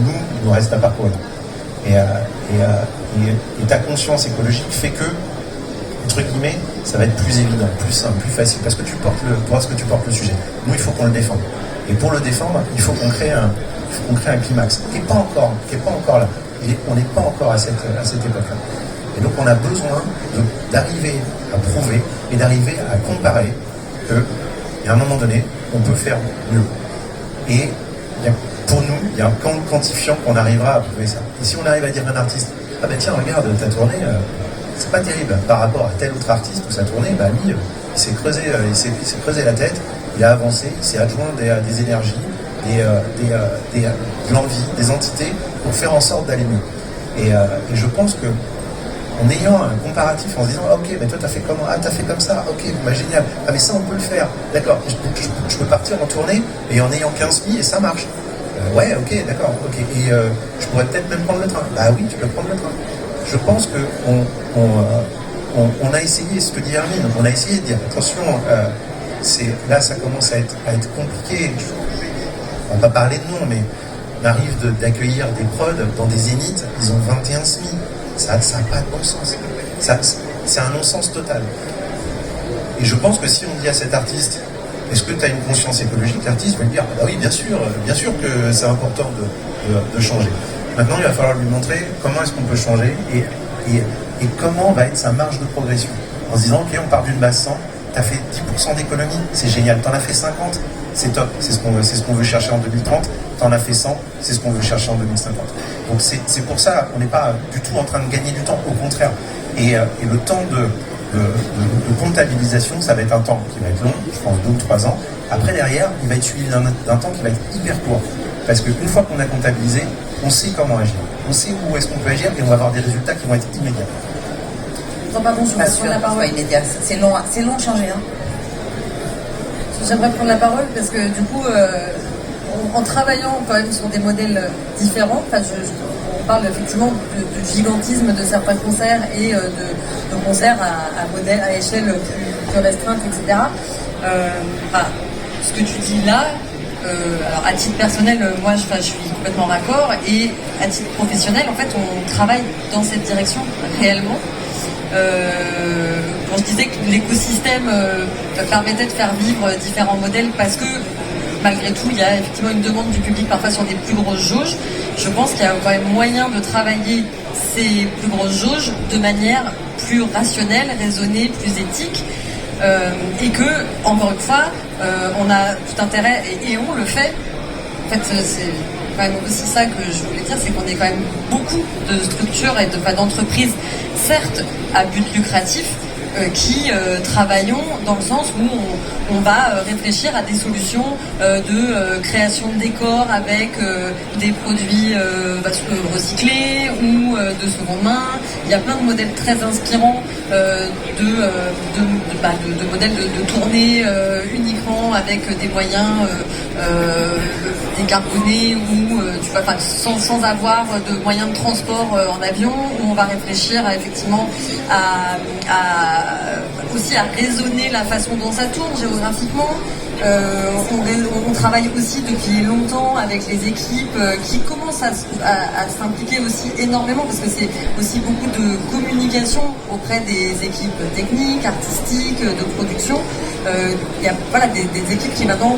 nous reste à parcourir. Et ta conscience écologique fait que, entre guillemets, ça va être plus évident, plus simple, plus facile, parce que tu portes le sujet. Nous, il faut qu'on le défende. Et pour le défendre, il faut qu'on crée un climax qui n'est pas encore là. On n'est pas encore à cette époque-là. Et donc on a besoin d'arriver à prouver et d'arriver à comparer qu'à un moment donné, on peut faire mieux. Et pour nous, il y a un camp quantifiant qu'on arrivera à prouver ça. Et si on arrive à dire à un artiste, ah ben tiens, regarde, ta tournée, c'est pas terrible par rapport à tel autre artiste où sa tournée, bah lui, il s'est creusé la tête, il a avancé, il s'est adjoint des énergies, de l'envie, des entités pour faire en sorte d'aller mieux. Et je pense que en ayant un comparatif, en se disant ah, ok, mais toi t'as fait comment? Ah, t'as fait comme ça, ok, bah génial, ah mais ça on peut le faire, d'accord, je peux partir en tournée et en ayant 15 filles et ça marche. Ouais, ok, d'accord, ok, et je pourrais peut-être même prendre le train. Bah oui, tu peux prendre le train. Je pense qu'on a essayé, ce que dit Hermine, on a essayé de dire attention, là ça commence à être compliqué. On va pas parler de nom, mais on arrive d'accueillir des prods dans des zéniths, ils ont 21 SMI. Ça n'a pas de bon sens. C'est un non-sens total. Et je pense que si on dit à cet artiste, est-ce que tu as une conscience écologique, l'artiste va lui dire, ah bah oui, bien sûr que c'est important de changer. Maintenant, il va falloir lui montrer comment est-ce qu'on peut changer et comment va être sa marge de progression. En se disant, ok, on part d'une base 100, tu as fait 10% d'économie, c'est génial, tu en as fait 50, c'est top, c'est ce qu'on veut chercher en 2030, tu en as fait 100, c'est ce qu'on veut chercher en 2050. Donc c'est pour ça, on n'est pas du tout en train de gagner du temps, au contraire. Et le temps de comptabilisation, ça va être un temps qui va être long, je pense 2 ou 3 ans. Après, derrière, il va être suivi d'un temps qui va être hyper court. Parce qu'une fois qu'on a comptabilisé, on sait comment agir. On sait où est-ce qu'on peut agir et on va avoir des résultats qui vont être immédiats. Pardon, je passe sur la parole. Immédiat. C'est long de changer. Hein. J'aimerais prendre la parole parce que du coup, en travaillant quand même sur des modèles différents, on parle effectivement de gigantisme de certains concerts et de concerts à échelle plus restreinte, etc. Ce que tu dis là, alors à titre personnel, moi je suis complètement d'accord, et à titre professionnel, en fait, on travaille dans cette direction réellement. Quand je disais que l'écosystème permettait de faire vivre différents modèles parce que malgré tout il y a effectivement une demande du public parfois sur des plus grosses jauges, je pense qu'il y a quand même moyen de travailler ces plus grosses jauges de manière plus rationnelle, raisonnée, plus éthique, et que, encore une fois, on a tout intérêt, et on le fait. En fait, c'est quand même aussi ça que je voulais dire, c'est qu'on est quand même beaucoup de structures et d'entreprises, certes à but lucratif, qui travaillons dans le sens où on va réfléchir à des solutions de création de décors avec des produits recyclés ou de seconde main. Il y a plein de modèles très inspirants de modèles de tournée uniquement avec des moyens décarbonés ou sans avoir de moyens de transport en avion, où on va réfléchir effectivement aussi à raisonner la façon dont ça tourne géographiquement. On travaille aussi depuis longtemps avec les équipes qui commencent à s'impliquer aussi énormément, parce que c'est aussi beaucoup de communication auprès des équipes techniques, artistiques, de production. Il y a des équipes qui maintenant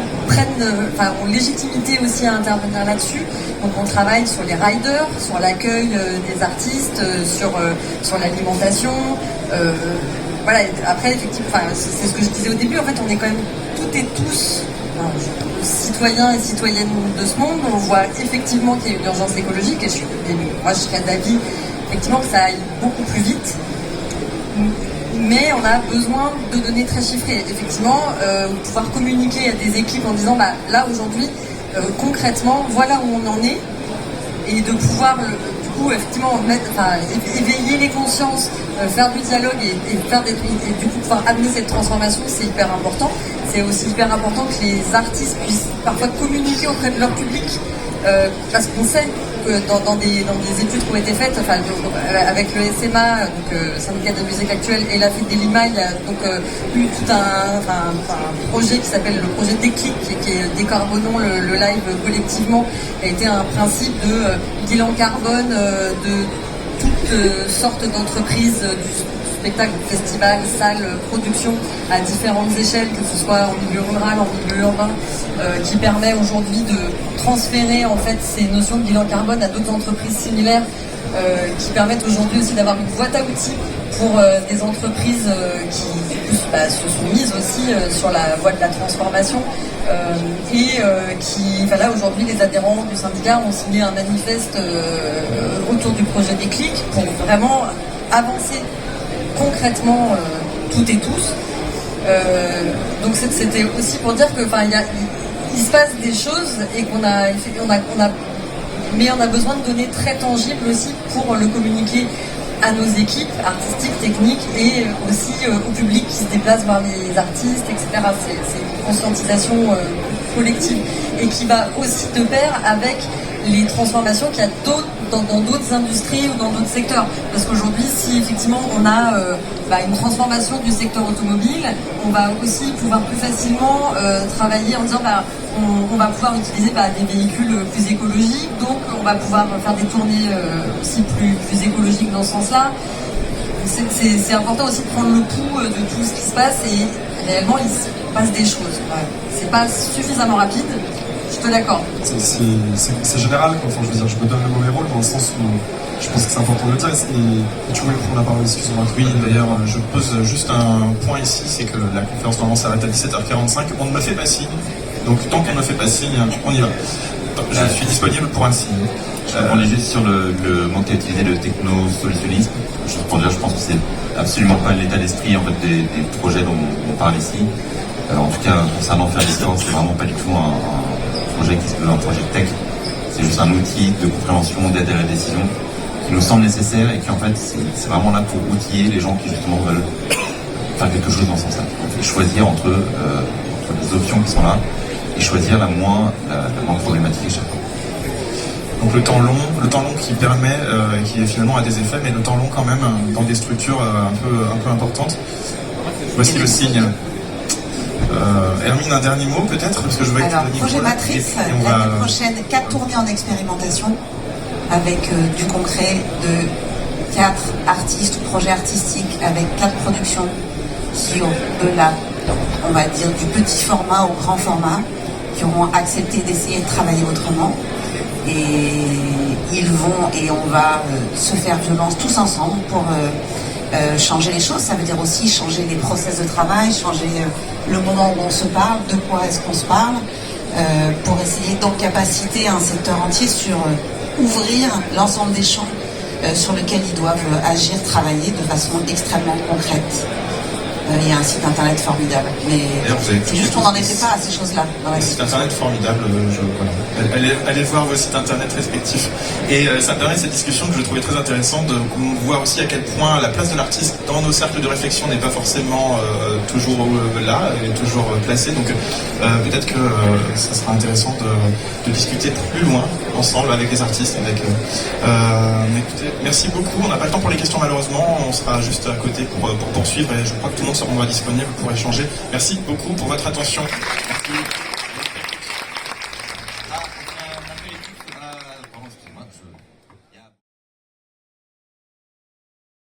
ont légitimité aussi à intervenir là-dessus. Donc on travaille sur les riders, sur l'accueil des artistes, sur l'alimentation. Après, effectivement, c'est ce que je disais au début, en fait, on est quand même toutes et tous citoyens et citoyennes de ce monde. On voit effectivement qu'il y a une urgence écologique, et moi je serais d'avis effectivement que ça aille beaucoup plus vite. Mais on a besoin de données très chiffrées. Effectivement, pouvoir communiquer à des équipes en disant là aujourd'hui, concrètement, voilà où on en est, et de pouvoir effectivement éveiller les consciences, faire du dialogue et du coup pouvoir amener cette transformation, c'est hyper important. C'est aussi hyper important que les artistes puissent parfois communiquer auprès de leur public, parce qu'on sait que dans des études qui ont été faites, avec le SMA, donc syndicat de la musique actuelle, et la Fête des Lima, il y a donc eu tout un projet qui s'appelle le projet Déclic, qui est Décarbonons le live collectivement, qui a été un principe de bilan carbone de toutes sortes d'entreprises du spectacle, festival, salle, production à différentes échelles, que ce soit en milieu rural, en milieu urbain, qui permet aujourd'hui de transférer en fait ces notions de bilan carbone à d'autres entreprises similaires qui permettent aujourd'hui aussi d'avoir une boîte à outils pour des entreprises qui se sont mises aussi sur la voie de la transformation qui, voilà, aujourd'hui les adhérents du syndicat ont signé un manifeste autour du projet Déclic pour vraiment avancer concrètement toutes et tous. Donc c'était aussi pour dire que il se passe des choses et qu'on a besoin de données très tangibles aussi pour le communiquer à nos équipes artistiques, techniques et aussi au public qui se déplace voir les artistes, etc. C'est une conscientisation collective et qui va aussi de pair avec les transformations qu'il y a dans d'autres industries ou dans d'autres secteurs. Parce qu'aujourd'hui, si effectivement on a une transformation du secteur automobile, on va aussi pouvoir plus facilement travailler en disant on va pouvoir utiliser des véhicules plus écologiques, donc on va pouvoir faire des tournées aussi plus écologiques dans ce sens-là. C'est important aussi de prendre le pouls de tout ce qui se passe et réellement il se passe des choses. Ouais. C'est pas suffisamment rapide, je te l'accorde. C'est général, quoi. Enfin, je veux dire, je me donne le mauvais rôle dans le sens où je pense que c'est important de le dire. Et tu voulais prendre la parole, excuse-moi. Oui, d'ailleurs, je pose juste un point ici, c'est que la conférence normalement s'arrête à 17h45. On ne me fait pas signe, donc tant qu'on ne me fait pas signe, on y va. Je suis disponible pour un signe. On est juste sur le manque à utiliser le techno-solutionnisme. Pour dire, je pense que c'est absolument pas l'état d'esprit en fait, des projets dont on parle ici. En tout cas, concernant Faire l'Histoire, c'est vraiment pas du tout un projet qui se veut un projet tech. C'est juste un outil de compréhension, d'aide à la décision qui nous semble nécessaire et qui en fait c'est vraiment là pour outiller les gens qui justement veulent faire quelque chose dans ce sens-là. Donc, choisir entre les options qui sont là et choisir la moins problématique à chaque fois. Donc le temps long qui permet, qui finalement a des effets, mais le temps long quand même dans des structures un peu importantes. Voici le signe. Hermine, un dernier mot peut-être, parce que je veux Alors, projet Matrice, l'année prochaine, 4 tournées en expérimentation avec du concret, de théâtre, artistes ou projets artistiques, avec 4 productions qui ont de on va dire, du petit format au grand format, qui auront accepté d'essayer de travailler autrement. Et on va se faire violence tous ensemble pour changer les choses. Ça veut dire aussi changer les process de travail, changer le moment où on se parle, de quoi est-ce qu'on se parle, pour essayer donc capaciter un secteur entier sur ouvrir l'ensemble des champs sur lesquels ils doivent agir, travailler de façon extrêmement concrète. Il y a un site internet formidable, mais c'est juste qu'on n'en était pas à ces choses-là. Un site internet formidable, allez voir vos sites internet respectifs. Et ça me permet cette discussion que je trouvais très intéressante de voir aussi à quel point la place de l'artiste dans nos cercles de réflexion n'est pas forcément toujours là, et toujours placée. Donc peut-être que ça sera intéressant de discuter plus loin ensemble avec les artistes. Écoutez, merci beaucoup. On n'a pas le temps pour les questions malheureusement. On sera juste à côté pour poursuivre et je crois que tout le monde se rendra disponible pour échanger. Merci beaucoup pour votre attention. Merci.